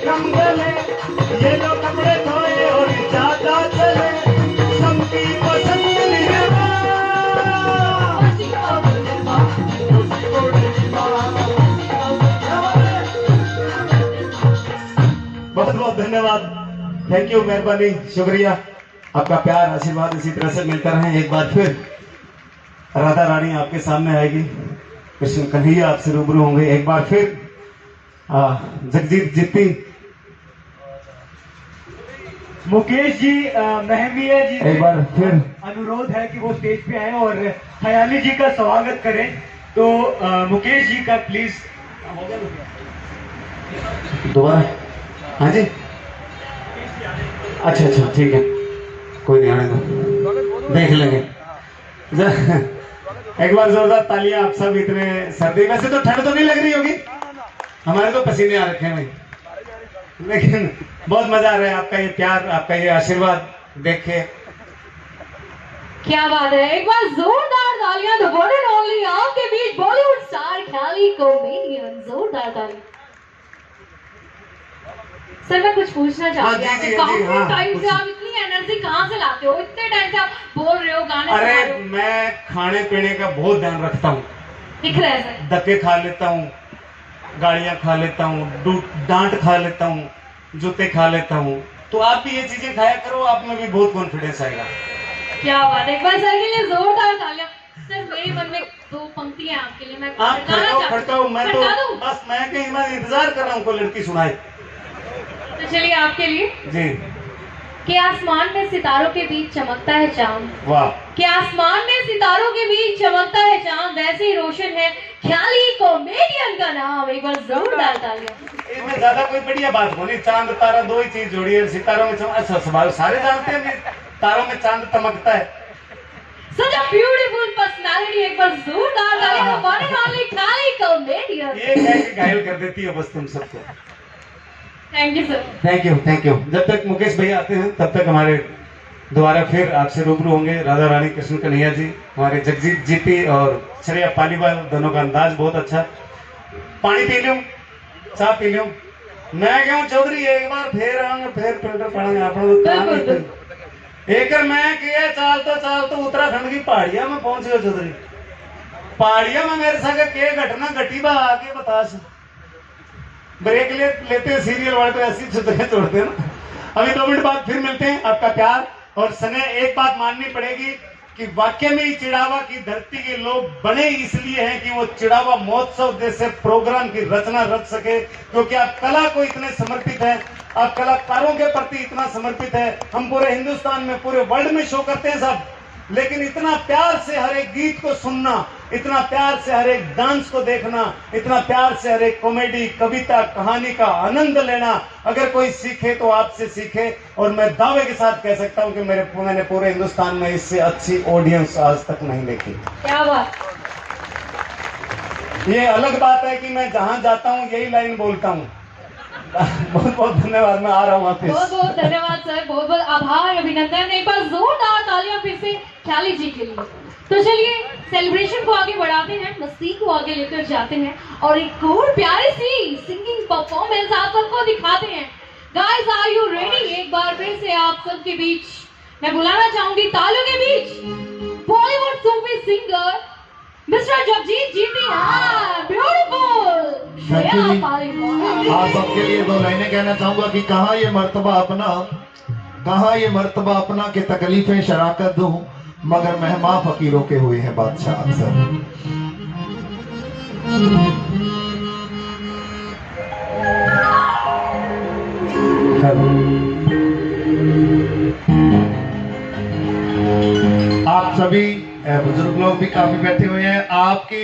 हम गले, ये लो कपड़े धोए और ज्यादा चले, सबकी पसंद निभा। बहुत बहुत धन्यवाद, थैंक यू, मेहरबानी, शुक्रिया। आपका प्यार आशीर्वाद इसी तरह से मिलता रहे। एक बार फिर राधा रानी आपके सामने आएगी, कृष्ण कन्हैया आपसे रूबरू होंगे। एक बार फिर जगजीत जीती, मुकेश जी, महमिया जी एक बार फिर अनुरोध है कि वो स्टेज पे आए और हयाली जी का स्वागत करें। तो मुकेश जी का प्लीज। दोबारा। हाँ जी, अच्छा अच्छा ठीक है, कोई नहीं, आने दो, देख लेंगे। एक बार जोरदार तालियां आप सब। इतने सर्दी, वैसे तो ठंड तो नहीं लग रही होगी, हमारे तो पसीने आ रखे हैं भाई, लेकिन बहुत मजा आ रहा है। आपका ये प्यार, आपका ये आशीर्वाद देख के। क्या बात है, एक बार जोरदार तालियां। द वन एंड ओनली आपके बीच बॉलीवुड स्टार ख्याली कॉमेडियन, जोरदार तालियां। सर मैं कुछ पूछना चाहती हूँ आपसे, काफी टाइम से आप इतनी एनर्जी कहाँ से लाते हो? इतने टाइम से आप बोल रहे हो, गाने सुना रहे हो। अरे मैं खाने पीने का बहुत ध्यान रखता हूँ, दिख रहा है सर। धक्के खा लेता हूँ, गालियां खा लेता हूँ, डांट खा लेता हूँ, जूते खा लेता हूँ। तो आप भी ये चीजें खाया करो, आप में भी बहुत कॉन्फिडेंस आएगा। क्या बात है, एक बार सर के लिए जोरदार तालियां। सर मेरे मन में दो पंक्तियां आपके लिए, मैं आप खड़काओ, मैं तो खड़का दूं? बस मैं कहीं मैं इंतजार कर रहा हूँ कोई लड़की सुनाए। तो चलिए आपके लिए जी। कि आसमान में सितारों के बीच चमकता है चांद, वाह। कि आसमान में सितारों के बीच चमकता है चांद, वैसे ही रोशन है ख्याली कॉमेडियन का नाम। एक बार जोरदार तालियां। इसमें ज्यादा कोई बढ़िया बात बोली, चांद तारा दो ही चीज जोड़ी है, सितारों में अच्छा सारे जानते हैं कि तारों में चांद चमकता है। Such a beautiful personality, एक बार जोरदार तालियां। One and only Khyali comedian. ये कह के घायल कर देती है बस तुम सबको। Thank you sir. Thank you, thank you. जब तक मुकेश भैया आते हैं तब तक हमारे दोबारा फिर आपसे रूबरू होंगे राधा रानी, कृष्ण कन्हैया जी, हमारे जगजीत जीती और श्रेया पालीवाल, दोनों का अंदाज बहुत अच्छा। पानी पी लूं, चाय पी लूं, मैं क्यों चौधरी एक बार फिर आऊंगा, फिर फिल्टर पड़ेंगे आप एक मैं किया चाल तो उत्तराखंड की पहाड़िया में पहुंच गया चौधरी। पहाड़िया में मेरे संग के घटना घटी बा आगे बता। ब्रेक लेते हैं सीरियल वाले तो ऐसी छुट्टियां छोड़ते हैं ना। अभी 2 मिनट बाद फिर मिलते हैं। आपका प्यार और स्नेह। एक बात माननी पड़ेगी कि वाकई में ही चिड़ावा की धरती के लोग बने इसलिए हैं कि वो चिड़ावा महोत्सव जैसे प्रोग्राम की रचना रच सके, क्योंकि आप कला को इतने समर्पित है, आप कलाकारों के प्रति इतना समर्पित है। हम पूरे हिंदुस्तान में, पूरे वर्ल्ड में शो करते हैं सब, लेकिन इतना प्यार से हर एक गीत को सुनना, इतना प्यार से हर एक डांस को देखना, इतना प्यार से हर एक कॉमेडी, कविता, कहानी का आनंद लेना, अगर कोई सीखे तो आपसे सीखे। और मैं दावे के साथ कह सकता हूं कि मैंने पूरे हिंदुस्तान में इससे अच्छी ऑडियंस आज तक नहीं देखी। क्या बात। ये अलग बात है कि मैं जहां जाता हूं यही लाइन बोलता हूं। बहुत बहुत धन्यवाद, मैं आ रहा हूँ वापस। बहुत बहुत धन्यवाद सर, बहुत बहुत आभार, अभिनंदन। एक बार जोरदार तालियां फिर से ख्याली जी के लिए। तो चलिए सेलिब्रेशन को आगे बढ़ाते हैं, मस्ती को आगे लेकर जाते हैं और एक और प्यारी सी सिंगिंग परफॉर्मेंस आप सबको दिखाते हैं। Guys are you ready? एक बार फिर से आप सबके बीच मैं बुलाना चाहूंगी तालियों के बीच बॉलीवुड सूफी सिंगर मिस्टर जगजीत जीती। ब्यूटीफुल श्रेया पालीवाल। आप सबके लिए 2 लाइनें कहना चाहूंगा कि कहाँ ये मर्तबा अपना कि तकलीफें शराकत दूं, मगर मेहमा फकीरों के हुए हैं बादशाह अक्सर। आप सभी बुजुर्ग लोग भी काफी बैठे हुए हैं। आपके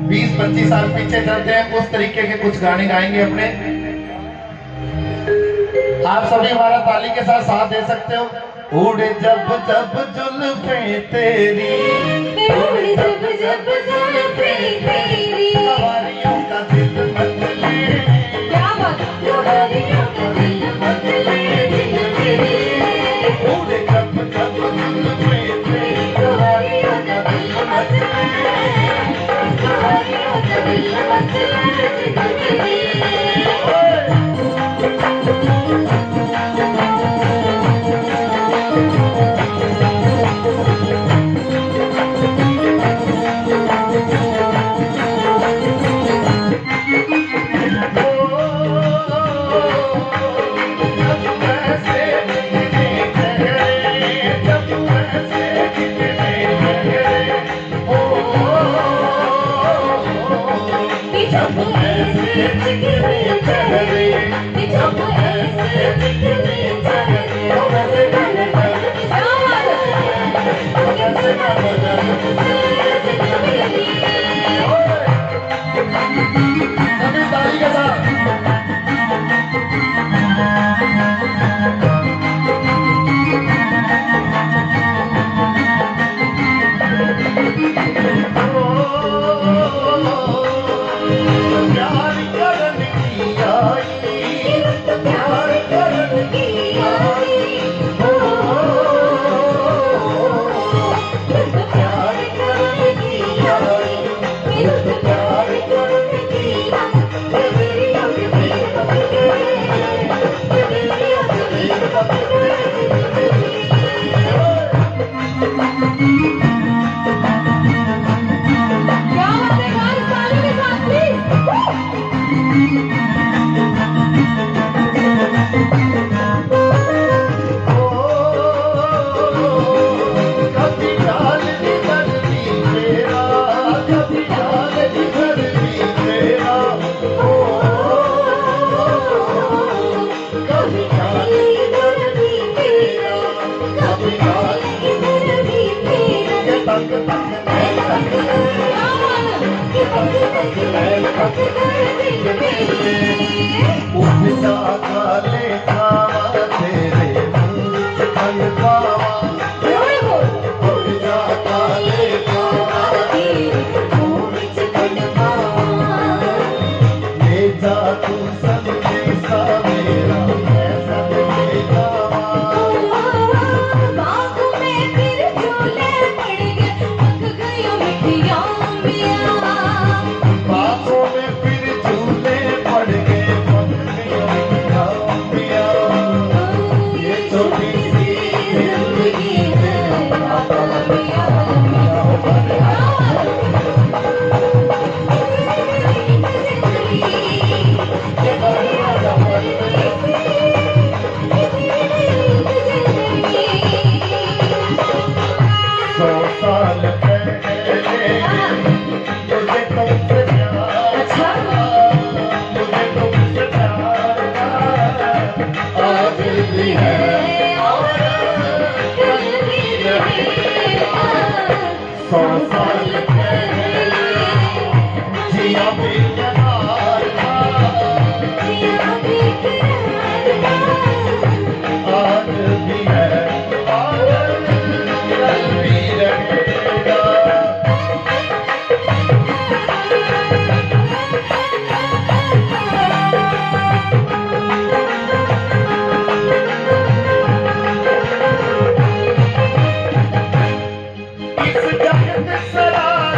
20-25 साल पीछे चलते हैं, उस तरीके के कुछ गाने गाएंगे अपने। आप सभी हमारा ताली के साथ साथ दे सकते हो। उड़े जब जब जुल्फे तेरी, उड़े जब जब जुल्फे तेरी, सवारियों का दिल बदले, क्या बात। सवारियों का दिल बदले, उड़े जब जब जुल्फे तेरी, सवारियों का दिल बदले, सवारियों का दिल बदले। सभी ताली के साथ। प्यार करन की आई, प्यार करन की आई, प्यार करन की आई, प्यार करन की आई, ये मेरी अखीर पकड़े, ये मेरी अखीर पकड़े। क्या बात है गाइस, तालियों के साथ प्लीज। कभी डाल दी बदली तेरा, कभी डाल दी बदली तेरा, कभी डाल दी बदली तेरा, कभी डाल दी बदली तेरा। ये तक तक मैं तक क्या बात है? उपजा काले खावा तेरे मुंह फल पावा, उपजा काले खावा तेरे मुंह फल पावा। ले जा तू संदेशा मेरा, मैं संदेश गावा। बागों में फिर झूले पड़ गए, पक गया मिठिया मिया। बातों में फिर झूले पड़ गए, पक गया मिया। ये छोटी सी जिंदगी में आता मिया मिया भरा। ये बढ़िया सौ साल पहले मुझे तुमसे प्यार था, मुझे तुमसे प्यार था, आज भी है और कल भी रहेगा। 100 साल पहले जिया बेकरार था, आज भी है और कल भी रहेगा। इस जगत सराय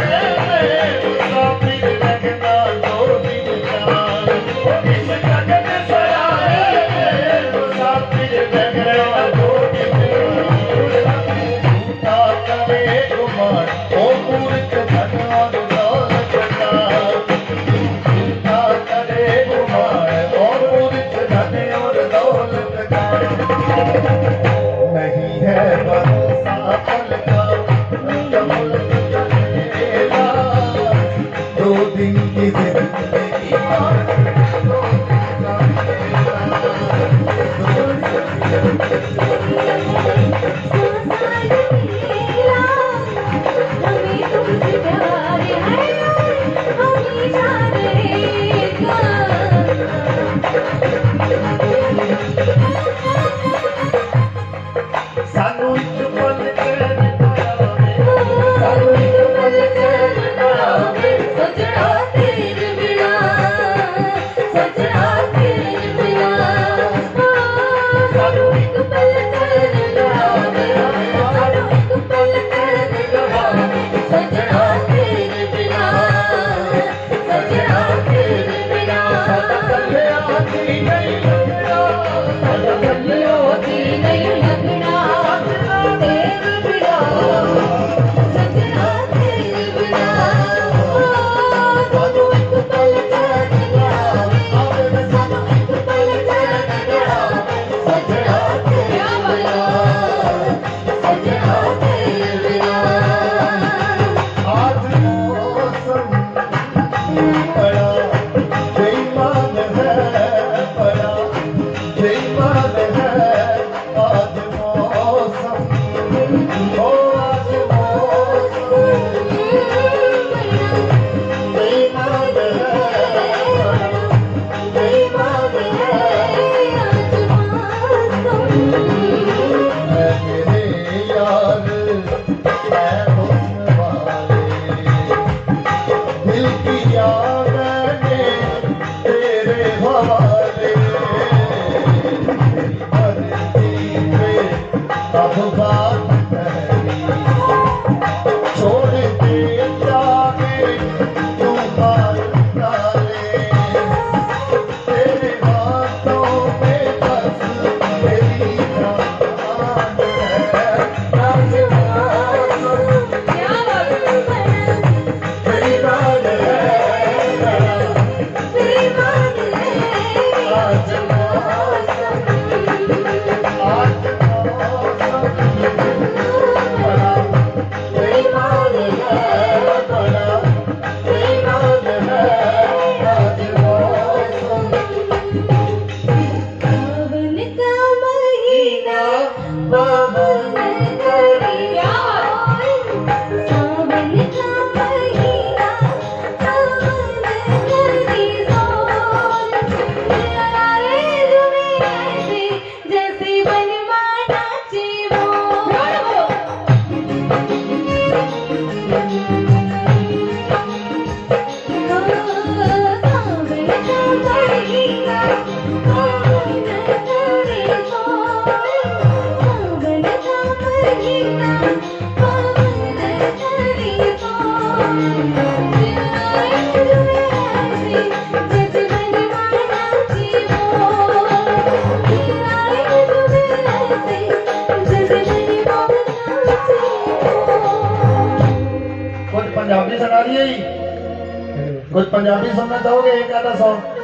कुछ पंजाबी सुनना चाहोगे? एक आधा सॉन्ग।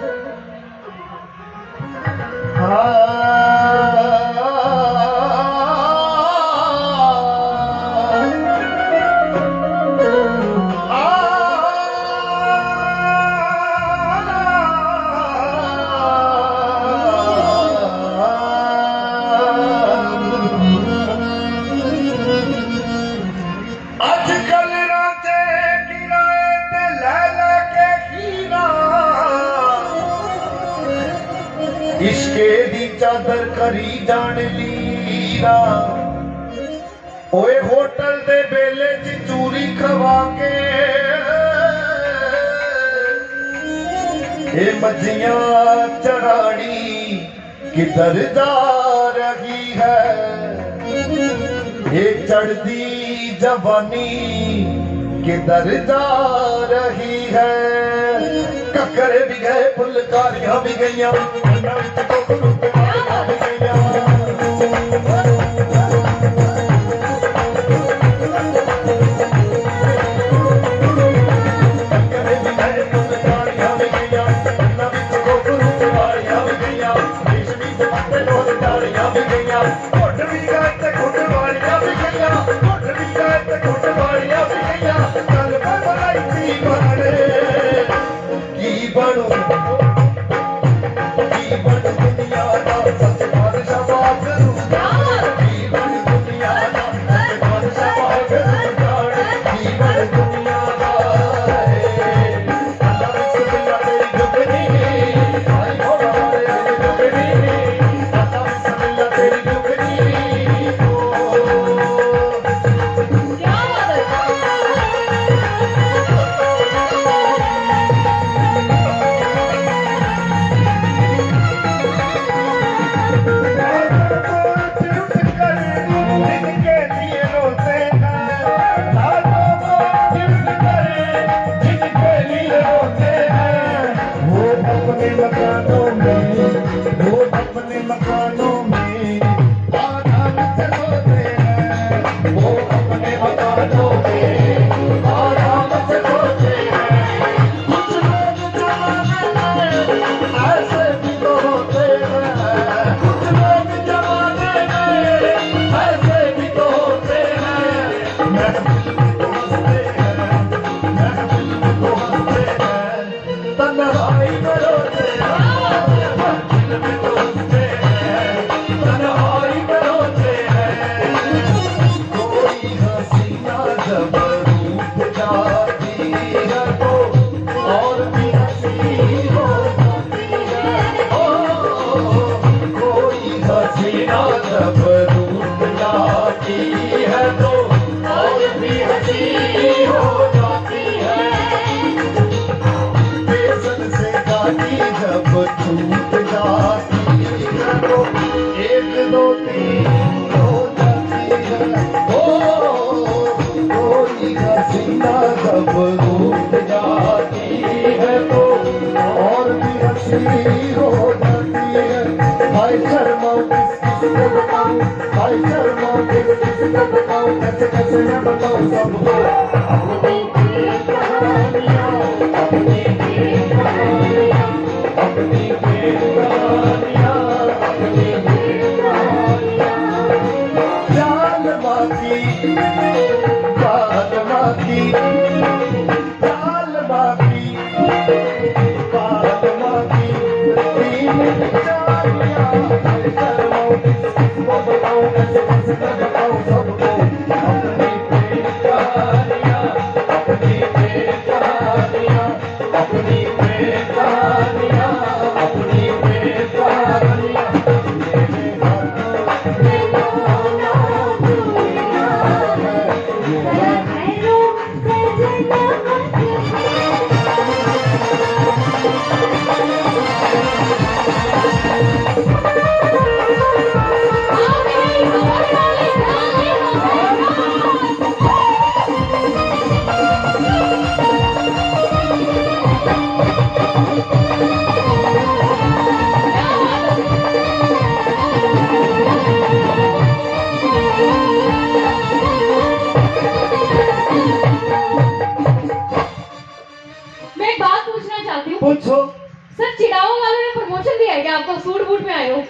इश्के दी चादर करी जान लीरा ओए होटल दे बेले च चूरी खवा के ये मजियां चरानी किधर जा रही है, ये चढ़ती जवानी किधर जा रही है। ककरे भी गए फुलकारियां भी गईयां हो, सूट बूट में आए हो।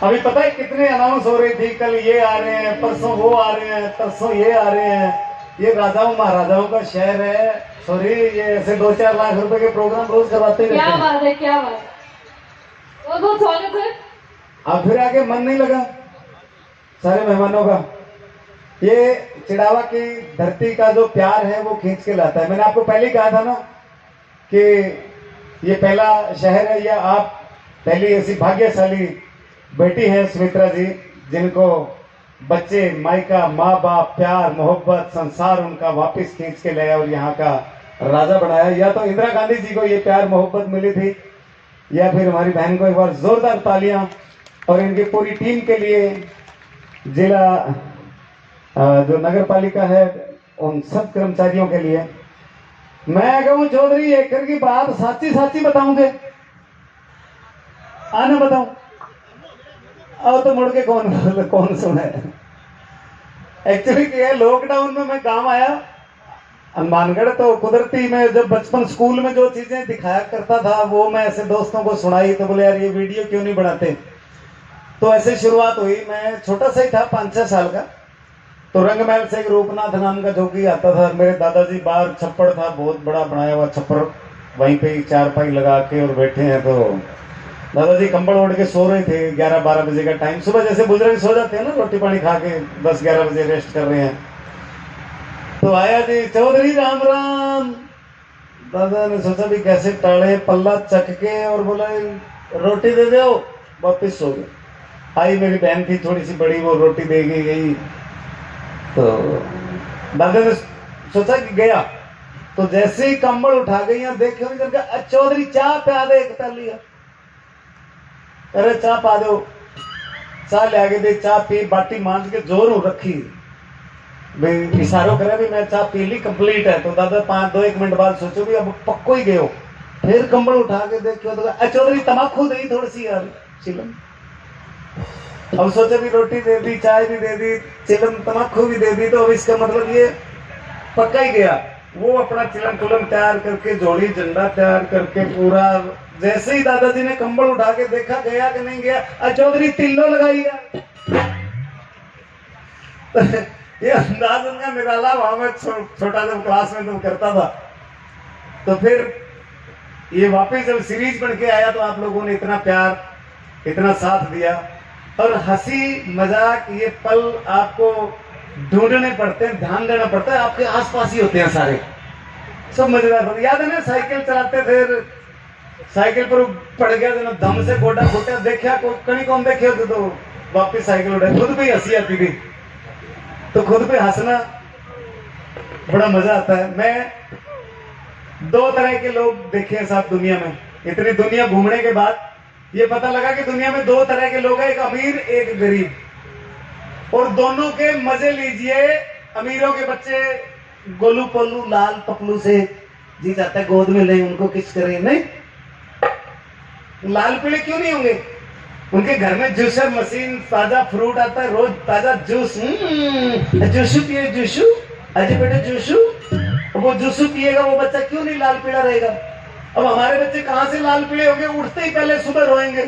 अभी पता है कितने अनाउंस हो रही थी, कल ये आ रहे हैं, परसों वो आ रहे हैं, परसों ये आ रहे हैं। ये राजाओं महाराजाओं का शहर है। सॉरी, ये ऐसे 2-4 लाख रुपए के प्रोग्राम रोज करवाते ही क्या रहते हैं। बात है, क्या बात है। बहुत बहुत स्वागत है। अब फिर आगे मन नहीं लगा सारे मेहमानों का। ये चिड़ावा की धरती का जो प्यार है वो खींच के लाता है। मैंने आपको पहले ही कहा था ना कि ये पहला शहर है, या आप पहली ऐसी भाग्यशाली बेटी है सुमित्रा जी, जिनको बच्चे, मायका, माँ बाप, प्यार मोहब्बत, संसार उनका वापस खींच के लाया और यहाँ का राजा बनाया। या तो इंदिरा गांधी जी को ये प्यार मोहब्बत मिली थी, या फिर हमारी बहन को। एक बार जोरदार तालियां और इनकी पूरी टीम के लिए, जिला जो नगर पालिका है उन सब कर्मचारियों के लिए। मैं कहूँ चौधरी एकर की बात साची साची बताऊंगे, आने बताऊं। अब तो मुड़ के कौन सुने। एक्चुअली क्या है, लॉकडाउन में मैं गांव आया हनुमानगढ़, तो कुदरती मैं जब बचपन स्कूल में जो चीजें दिखाया करता था वो मैं ऐसे दोस्तों को सुनाई, तो बोले यार ये वीडियो क्यों नहीं बनाते। तो ऐसे शुरुआत हुई। मैं छोटा सा ही था, 5-6 साल का। तो रंगमहल से एक रूपनाथ नाम का जोगी आता था। मेरे दादाजी बाहर छप्पड़ था, बहुत बड़ा बनाया हुआ छप्पड़, वहीं पे 4 पाई लगा के और बैठे हैं। तो दादाजी कंबल ओढ़ के सो रहे थे, 11-12 बजे का टाइम। सुबह जैसे बुजुर्ग सो जाते हैं ना, रोटी पानी खा के 10-11 बजे रेस्ट कर रहे हैं। तो आया जी, चौधरी राम राम। दादा ने सोचा भी कैसे टाले, पल्ला चक के और बोला रोटी दे दो, वापिस सो गए। आई मेरी बहन थी थोड़ी सी बड़ी, वो रोटी दे गई। तो दादा ने सोचा कि गया, तो जैसे ही कंबल उठा गई, देखो चौधरी चाह पिया दे एक प्याली। अरे चाह पा दो, चाह ले आगे दे, चाह पी, बाटी मांझ के जोर रखी, इशारों करे भी मैं चाह पी ली, कंप्लीट है। तो दादा 5-2-1 मिनट बाद सोचो भी अब पक्को ही गयो। फिर कंबल उठा के देखो तो चौधरी तमाकू दे थोड़ी सी यार, चिलम। अब सोचे भी रोटी दे दी, चाय भी दे दी, चिलम तमाकू भी दे दी, तो अब इसका मतलब ये पक्का ही गया। वो अपना चिलम चुलम तैयार करके, जोड़ी झंडा तैयार करके पूरा, जैसे ही दादाजी ने कंबल उठा के देखा गया कि नहीं गया, चौधरी तिल्लो लगाइएगा। ये अंदाज उनका निराला। वहां में छोटा जब क्लास में तुम करता था, तो फिर ये वापस जब सीरीज बन के आया तो आप लोगों ने इतना प्यार, इतना साथ दिया, और हंसी मजाक ये पल आपको ढूंढने पड़ते हैं, ध्यान देना पड़ता है। आपके आसपास ही होते हैं सारे, सब मजेदार। याद है ना, साइकिल चलाते थे, साइकिल पर पड़ गया तो दम से गोडा फूटा, देखा कहीं कौन देखे तो वापिस साइकिल उड़े। खुद भी हंसी आती थी, तो खुद पे हंसना बड़ा मजा आता है। मैं 2 तरह के लोग देखे हैं साहब दुनिया में। इतनी दुनिया घूमने के बाद ये पता लगा कि दुनिया में 2 तरह के लोग हैं, एक अमीर एक गरीब, और दोनों के मजे लीजिए। अमीरों के बच्चे गोलू पोलू लाल पपलू से जी जाता है गोद में ले, उनको किस करें, नहीं लाल पीले क्यों नहीं होंगे। उनके घर में जूसर मशीन, ताजा फ्रूट आता है, रोज ताजा जूस। जूसू पिए, जूसू अजय बेटे जूसू। वो जूसू पिएगा वो बच्चा, क्यों नहीं लाल पीला रहेगा। अब हमारे बच्चे कहां से लाल पीले होंगे, उठते ही पहले सुबह रोएंगे,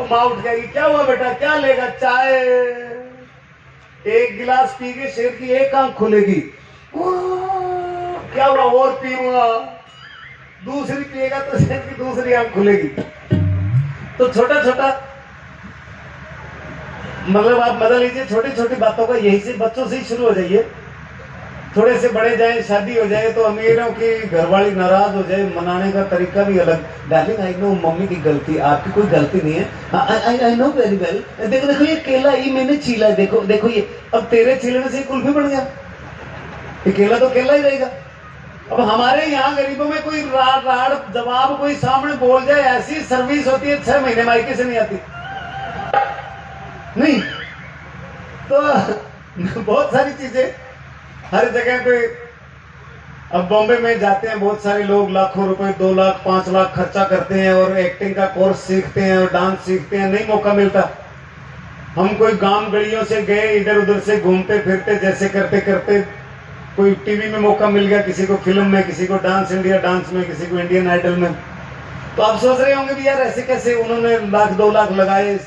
माँ उठ जाएगी, क्या हुआ बेटा, क्या लेगा, चाय। 1 गिलास पी के शेर की 1 आंख खुलेगी, क्या हुआ और पीऊंगा। दूसरी पिएगा तो शेर की दूसरी आंख खुलेगी। तो छोटा छोटा मतलब आप मजा लीजिए, छोटी छोटी बातों का यही से बच्चों से ही शुरू हो जाइए। थोड़े से बड़े जाए, शादी हो जाए, तो अमीरों की घरवाली नाराज हो जाए, मनाने का तरीका भी अलग। डार्लिंग आई नो मम्मी की गलती, आपकी कोई गलती नहीं है। I know very well. देखो देखो ये केला ये मैंने छीला है, देखो देखो ये, अब तेरे छीलने से कुल्फी बन गया, ये केला तो केला ही रहेगा। अब हमारे यहाँ गरीबों में कोई राड़ जवाब कोई सामने बोल जाए, ऐसी सर्विस होती है 6 महीने मायके से नहीं आती, नहीं। तो बहुत सारी चीजें हर जगह पे। अब बॉम्बे में जाते हैं बहुत सारे लोग, लाखों रुपए, 2 लाख 5 लाख खर्चा करते हैं और एक्टिंग का कोर्स सीखते हैं और डांस सीखते हैं, नहीं मौका मिलता। हम कोई गांव गलियों से गए, इधर उधर से घूमते फिरते, जैसे करते करते कोई टीवी में मौका मिल गया, किसी को फिल्म में, किसी को डांस इंडिया डांस में, किसी को इंडियन आइडल में। तो आप सोच रहे होंगे भी यार ऐसे कैसे उन्होंने लाख 2 लाख लगाए,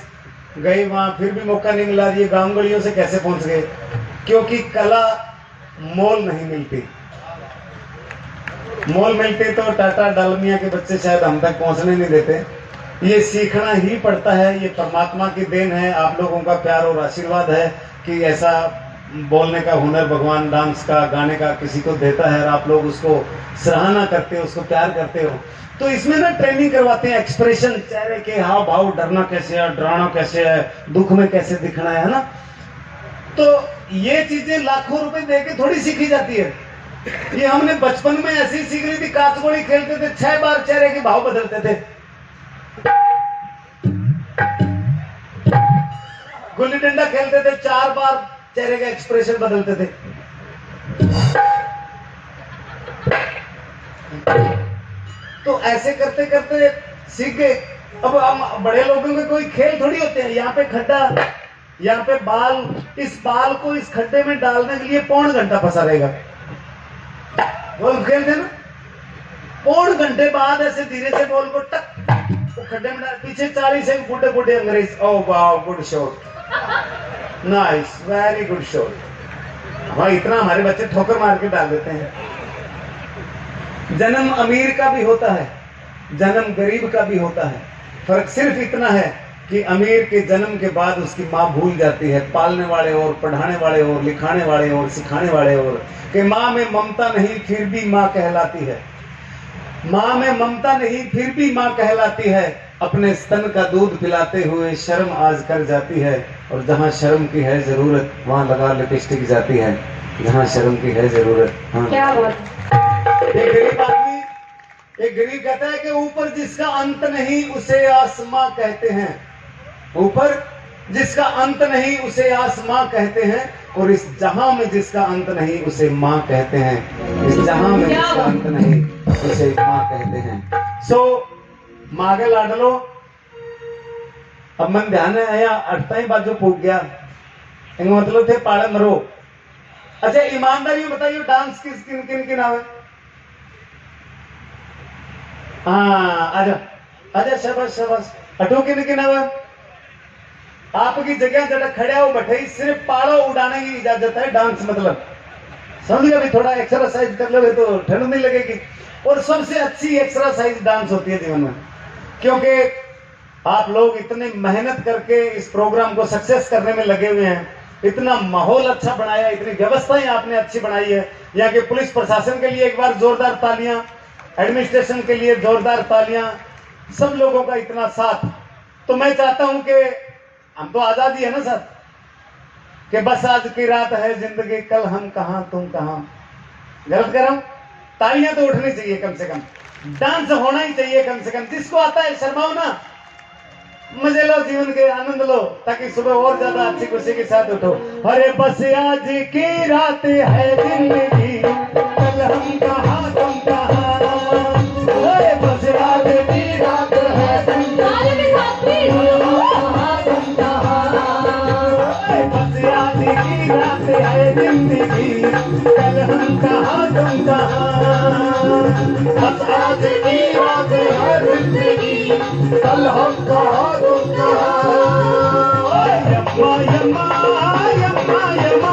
गए वहां फिर भी मौका नहीं मिला, ये गांव गलियों से कैसे पहुंच गए? क्योंकि कला मोल नहीं मिलती। मोल मिलते तो टाटा डालमिया के बच्चे शायद हम तक पहुंचने नहीं देते। ये सीखना ही पड़ता है, ये परमात्मा की देन है, आप लोगों का प्यार और आशीर्वाद है कि ऐसा बोलने का हुनर भगवान डांस का, गाने का किसी को देता है और आप लोग उसको सराहना करते हो, उसको प्यार करते हो। तो इसमें ना ट्रेनिंग करवाते हैं, एक्सप्रेशन, चेहरे के हाव भाव, डरना कैसे है, डराना कैसे है, दुख में कैसे दिखना है ना। तो ये चीजें लाखों रुपए दे के थोड़ी सीखी जाती है। ये हमने बचपन में ऐसी सीख ली थी, काचगोली खेलते थे, 6 बार चेहरे के भाव बदलते थे, गुल्ली डंडा खेलते थे, 4 बार चेहरे का एक्सप्रेशन बदलते थे। तो ऐसे करते करते सीख गए। अब हम बड़े लोगों के कोई खेल थोड़ी होते हैं, यहाँ पे खड्डा, यहाँ पे बाल, इस बाल को इस खड्डे में डालने के लिए 1.25 घंटा फंसा रहेगा। बॉल खेलते ना, 1.25 घंटे बाद ऐसे धीरे से बॉल को टक तो खड्डे में डाल, पीछे 40 से बूढ़े बूढ़े अंग्रेज, ओह वाह good shot, nice, very good shot. हाँ, इतना हमारे बच्चे ठोकर मार के डाल देते हैं। जन्म अमीर का भी होता है, जन्म गरीब का भी होता है। फर्क सिर्फ इतना है कि अमीर के जन्म के बाद उसकी माँ भूल जाती है, पालने वाले और पढ़ाने वाले और लिखाने वाले और सिखाने वाले और, कि माँ में ममता नहीं फिर भी माँ कहलाती है। माँ में ममता नहीं फिर भी माँ कहलाती है। अपने स्तन का दूध पिलाते हुए शर्म आज कर जाती है, और जहाँ शर्म की है जरूरत वहाँ लगा लिपस्टिक जाती है। जहाँ शर्म की है जरूरत, हाँ। क्या बात। एक गरीब आदमी, एक गरीब कहता है कि ऊपर जिसका अंत नहीं उसे आसमां कहते हैं, ऊपर जिसका अंत नहीं उसे आसमां कहते हैं, और इस जहां में जिसका अंत नहीं उसे माँ कहते हैं। इस जहां में जिसका अंत नहीं उसे माँ कहते हैं। सो मागे लाडलो, अब मन ध्यान है आया 8 बाजू पूग गया, मतलब थे पाड़े मरो। अच्छा ईमानदारी में बताइए, डांस किस किन किन किन आवे? हाँ आजा आजा, शाबाश शाबाश। अटो किन किन आवे? आपकी जगह जरा खड़े हो बैठे, सिर्फ पाड़ो उड़ाने की इजाजत है। डांस मतलब समझ गया भी, थोड़ा एक्सरसाइज कर लोगे तो ठंड नहीं लगेगी। और सबसे अच्छी एक्सरसाइज डांस होती है जीवन में, क्योंकि आप लोग इतने मेहनत करके इस प्रोग्राम को सक्सेस करने में लगे हुए हैं। इतना माहौल अच्छा बनाया, इतनी व्यवस्थाएं आपने अच्छी बनाई है। यहाँ के पुलिस प्रशासन के लिए एक बार जोरदार तालियां, एडमिनिस्ट्रेशन के लिए जोरदार तालियां, सब लोगों का इतना साथ। तो मैं चाहता हूं कि हम तो आजादी है ना सर, कि बस आज की रात है जिंदगी, कल हम कहां तुम कहां। गलत कर रहा हूं? तालियां तो उठनी चाहिए कम से कम, डांस होना ही चाहिए कम से कम। जिसको आता है शर्माओ ना, मजे लो, जीवन के आनंद लो, ताकि सुबह और ज्यादा अच्छी खुशी के साथ उठो। अरे बस आज की रात है जिंदगी, कल हम कहां तुम कहां। अरे बस आज की रात है जिंदगी, बस आज की रात है जिंदगी, कल हम कहां तुम कहां। बस आज की रात है जिंदगी, कल हम कहां तुम कहां। यम्मा यम्मा यम्मा यम्मा,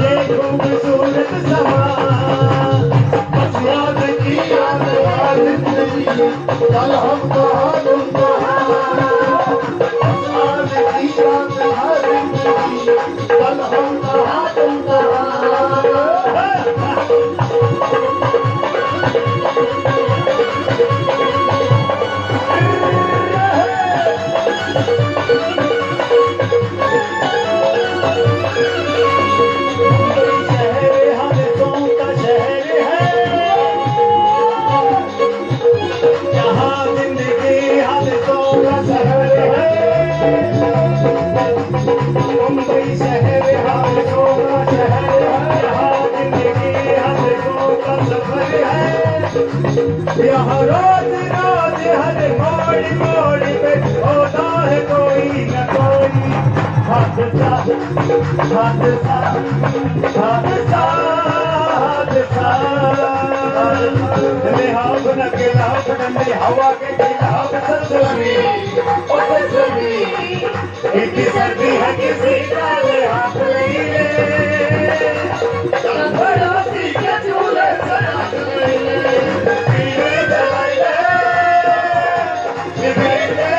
ये खूबसूरत समा। बस आज की रात है जिंदगी, कल हम कहां तुम कहां। बस आज की रात है जिंदगी, कल हम कहां तुम कहां। यहाँ रोज रोज हर मोड़ मोड़ पे होता है कोई न कोई हादसा हादसा हादसा। ले हाथ न के लाभ डंडे हवा के खिलाफ ससुरी ओ ससुरी इतनी सर्दी है किसी का ले हाथ ले पड़ोसी के चूल्हे पर आग ले पीले जलाई ले ये बेटे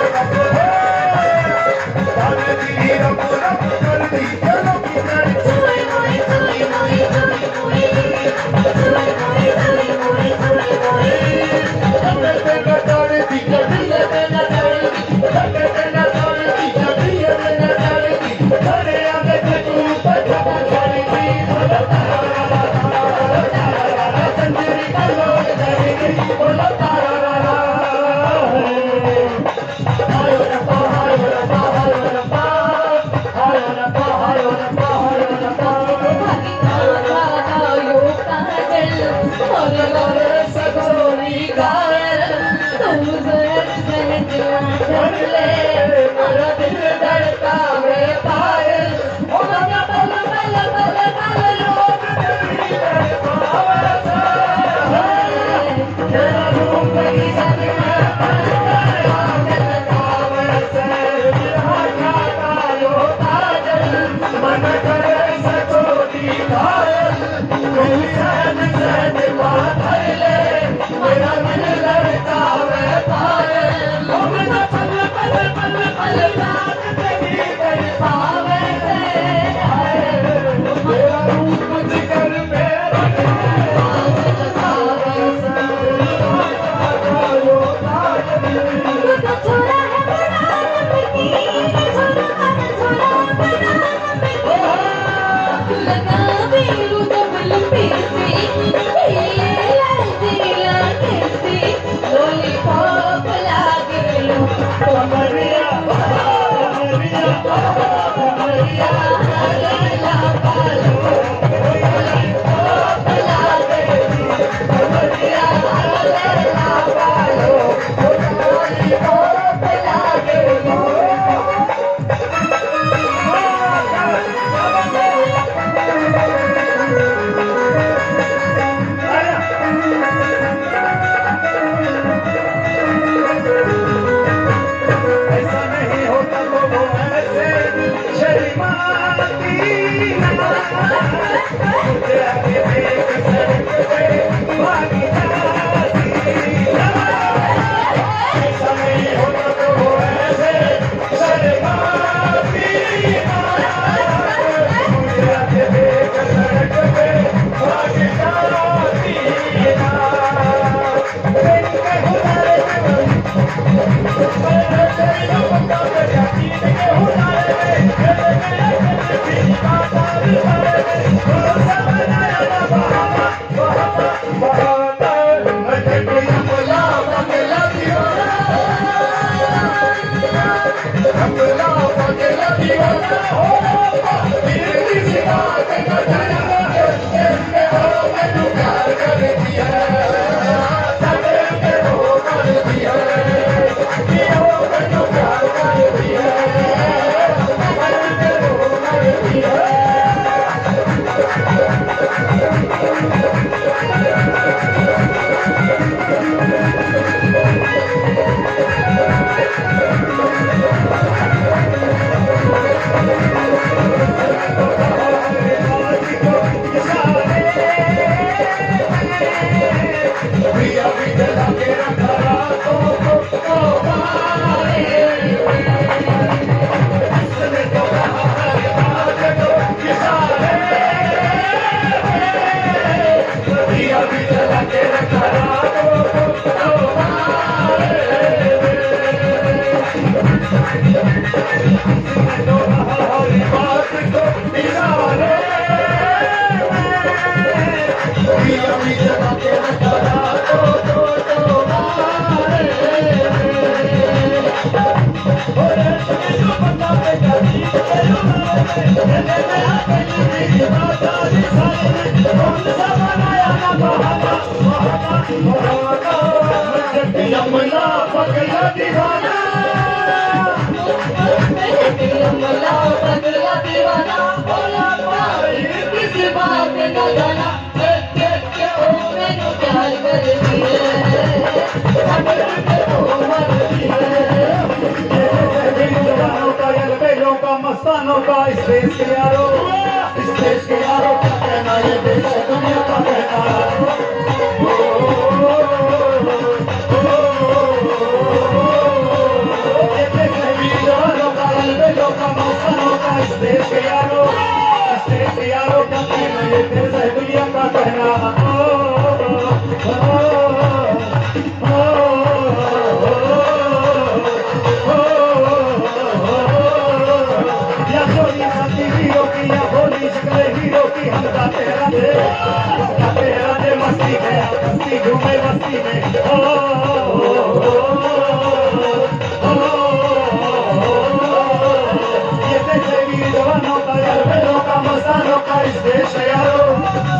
Thank you. यमुना पगला दीवाना, यमुना पगला दीवाना, बोला पाई किसी बात न जाना, के ओ मैंने प्यार कर दिए, सागर के ओ मर दिए। बेलों का मस्तानों का इस देश के यारों, इस देश के यारों का कहना, ये देश है दुनिया का कहना। बेलों का मस्तानों इस देश के यारो, इस देश के यारो क्या कहना, ये देश है दुनिया का कहना। या सोनी साथी हीरो की, या भोली शक्ल हीरो की, हम गाते राधे मस्ती में, मस्ती घूमे मस्ती में। ये देश है वीर जवानों का, यारों का, मस्तानों का, इस देश है यारो,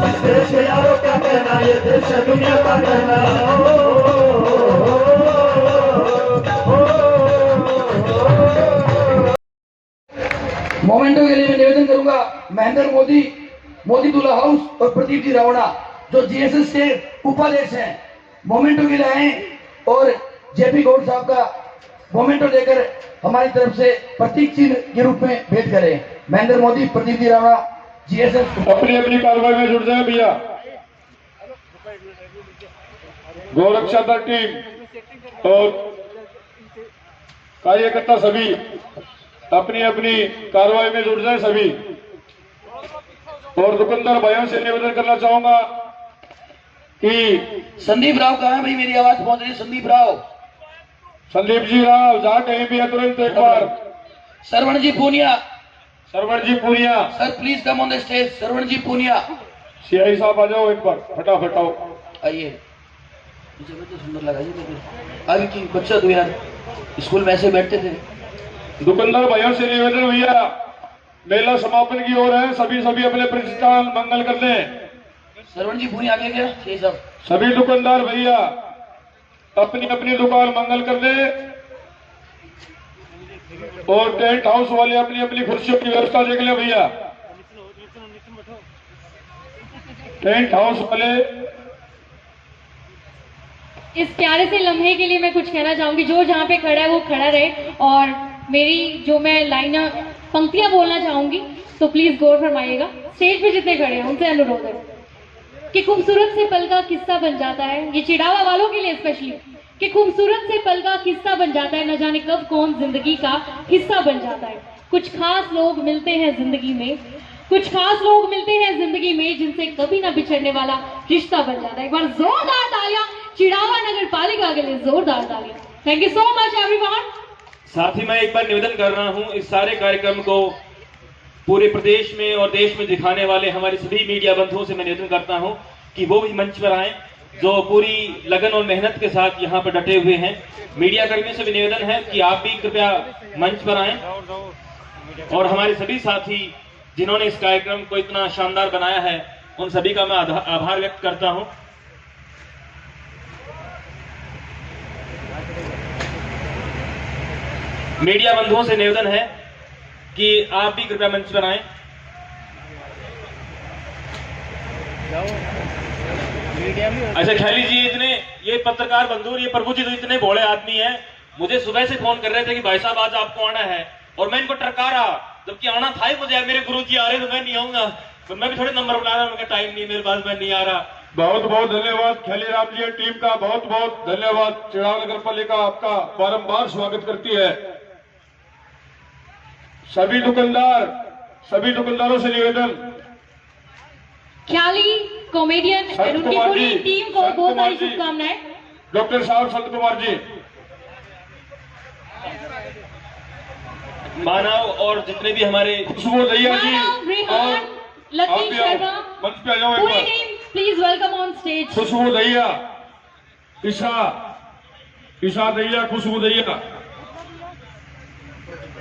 इस देश है यारो क्या कहना, ये देश है दुनिया का कहना। मोमेंटो के लिए मैं निवेदन करूंगा महेंद्र मोदी, मोतीतुला हाउस और प्रदीप जी रावणा जो जीएसएस के उपाध्यक्ष हैं, मोमेंटो के लिए आए और जेपी गौड़ साहब का मोमेंटो लेकर हमारी तरफ से प्रतीक चिन्ह के रूप में भेंट करें। महेंद्र मोदी, प्रदीप जी रावणा, जीएसएस। अपनी अपनी कार्रवाई में जुट जाए भैया। गौरक्षा दल टीम और कार्यकर्ता सभी अपनी अपनी कार्रवाई में जुट जाए सभी। और दुकानदार भाइयों से निवेदन करना चाहूंगा कि संदीप राव कहाँ है भाई, मेरी आवाज पहुंच रही है? संदीप राव, संदीप जी राव जहाँ कहीं भी है तुरंत एक बार। Sarwan ji Poonia, Sarwan ji Poonia, sir please come on the stage. Sarwan ji Poonia, CI साहब आ जाओ एक बार, फटाफट आओ। आइए। मुझे तो सुंदर लगा जी, अभी की बच्चा तो यार स्कूल में ऐसे बैठते थे। दुकानदार भाइयों से निवेदन भैया, मेला समापन की ओर है, सभी अपने प्रतिष्ठान मंगल कर दें। सरवण जी पूरी आगे क्या ये सब सभी दुकानदार भैया अपनी अपनी दुकान मंगल कर दे और टेंट हाउस वाले अपनी अपनी कुर्सियों की व्यवस्था देख ले भैया। टेंट हाउस वाले इस प्यारे से लम्हे के लिए मैं कुछ कहना चाहूंगी। जो जहाँ पे खड़ा है वो खड़ा रहे, और मेरी जो मैं लाइन पंक्तियां बोलना चाहूंगी तो प्लीज गौर फरमाइएगा। स्टेज पे जितने खड़े हैं उनसे अनुरोध है कि खूबसूरत से पल का किस्सा बन जाता है, ये चिड़ावा वालों के लिए स्पेशली, कि खूबसूरत से पल का किस्सा बन जाता है, न जाने कब कौन जिंदगी का हिस्सा बन जाता है। कुछ खास लोग मिलते हैं जिंदगी में, कुछ खास लोग मिलते हैं जिंदगी में जिनसे कभी ना बिछड़ने वाला रिश्ता बन जाता है। एक बार जोरदार तालियां चिड़ावा नगर पालिका के लिए, जोरदार तालियां। Thank you so much everyone. साथ ही मैं एक बार निवेदन कर रहा हूं, इस सारे कार्यक्रम को पूरे प्रदेश में और देश में दिखाने वाले हमारे सभी मीडिया बंधुओं से मैं निवेदन करता हूं कि वो भी मंच पर आएं, जो पूरी लगन और मेहनत के साथ यहाँ पर डटे हुए हैं। मीडिया कर्मियों से भी निवेदन है कि आप भी कृपया मंच पर आएं, और हमारे सभी साथी जिन्होंने इस कार्यक्रम को इतना शानदार बनाया है, उन सभी का मैं आभार व्यक्त करता हूं। मीडिया बंधुओं से निवेदन है कि आप भी कृपया मंच पर आएं। अच्छा ख्याली जी, ये पत्रकार बंधु, ये प्रभु जी तो इतने भोले आदमी हैं, मुझे सुबह से फोन कर रहे थे कि भाई साहब आज आपको आना है, और मैं इनको टरकारा, जबकि आना था ही मुझे। मेरे गुरु जी आ रहे तो मैं नहीं आऊंगा, तो मैं भी थोड़े नंबर बना रहा हूँ, टाइम नहीं मेरे पास, मैं नहीं आ रहा। बहुत बहुत धन्यवाद ख्याली राम जी टीम का, बहुत बहुत धन्यवाद। चिड़ाव नगर पालिका आपका बारंबार स्वागत करती है। सभी दुकानदारों से निवेदन, ख्याली कॉमेडियन और उनकी पूरी टीम को बहुत सारी शुभकामनाएं। डॉक्टर साहब संत कुमार जी, मानव और जितने भी हमारे खुशबू दैया जी, मानव, रेहान, लतीफ शर्मा, मंच पे आ जाओ एक पूरी बार। Team please welcome on stage. Khushboo Daiya, Isha Daiya, Khushboo Daiya,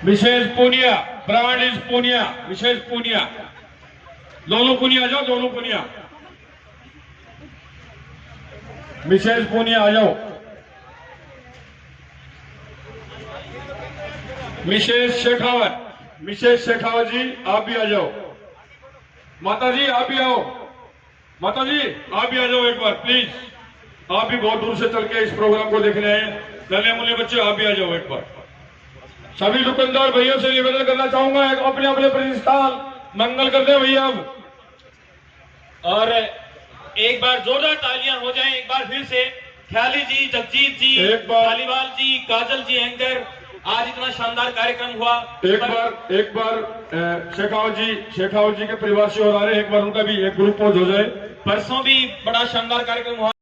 Vishesh Poonia, brand is Poonia, Vishesh Poonia, दोनों पूनिया आ जाओ, दोनों पूनिया, विशेष पूनिया आ जाओ, मिसेस शेखावत जी आप भी आ जाओ, माता जी आप भी आओ, माता जी आप भी आ जाओ एक बार प्लीज, आप भी बहुत दूर से चल के इस प्रोग्राम को देखने आए, नन्हे मुन्ने बच्चे आप भी आ जाओ एक बार। सभी दुकानदार भैया से निवेदन करना चाहूंगा, अपने अपने प्रतिष्ठान मंगल कर दे भैया अब, और एक बार जोरदार तालियां हो जाएं एक बार फिर से। ख्याली जी, जगजीत जी, एक बार। तालीवाल जी, काजल जी एंकर, आज इतना शानदार कार्यक्रम हुआ। एक बार शेखावत जी के परिवार से और आ रहे हैं, एक बार उनका भी एक ग्रुप पहुंच हो जाए। परसों भी बड़ा शानदार कार्यक्रम हुआ।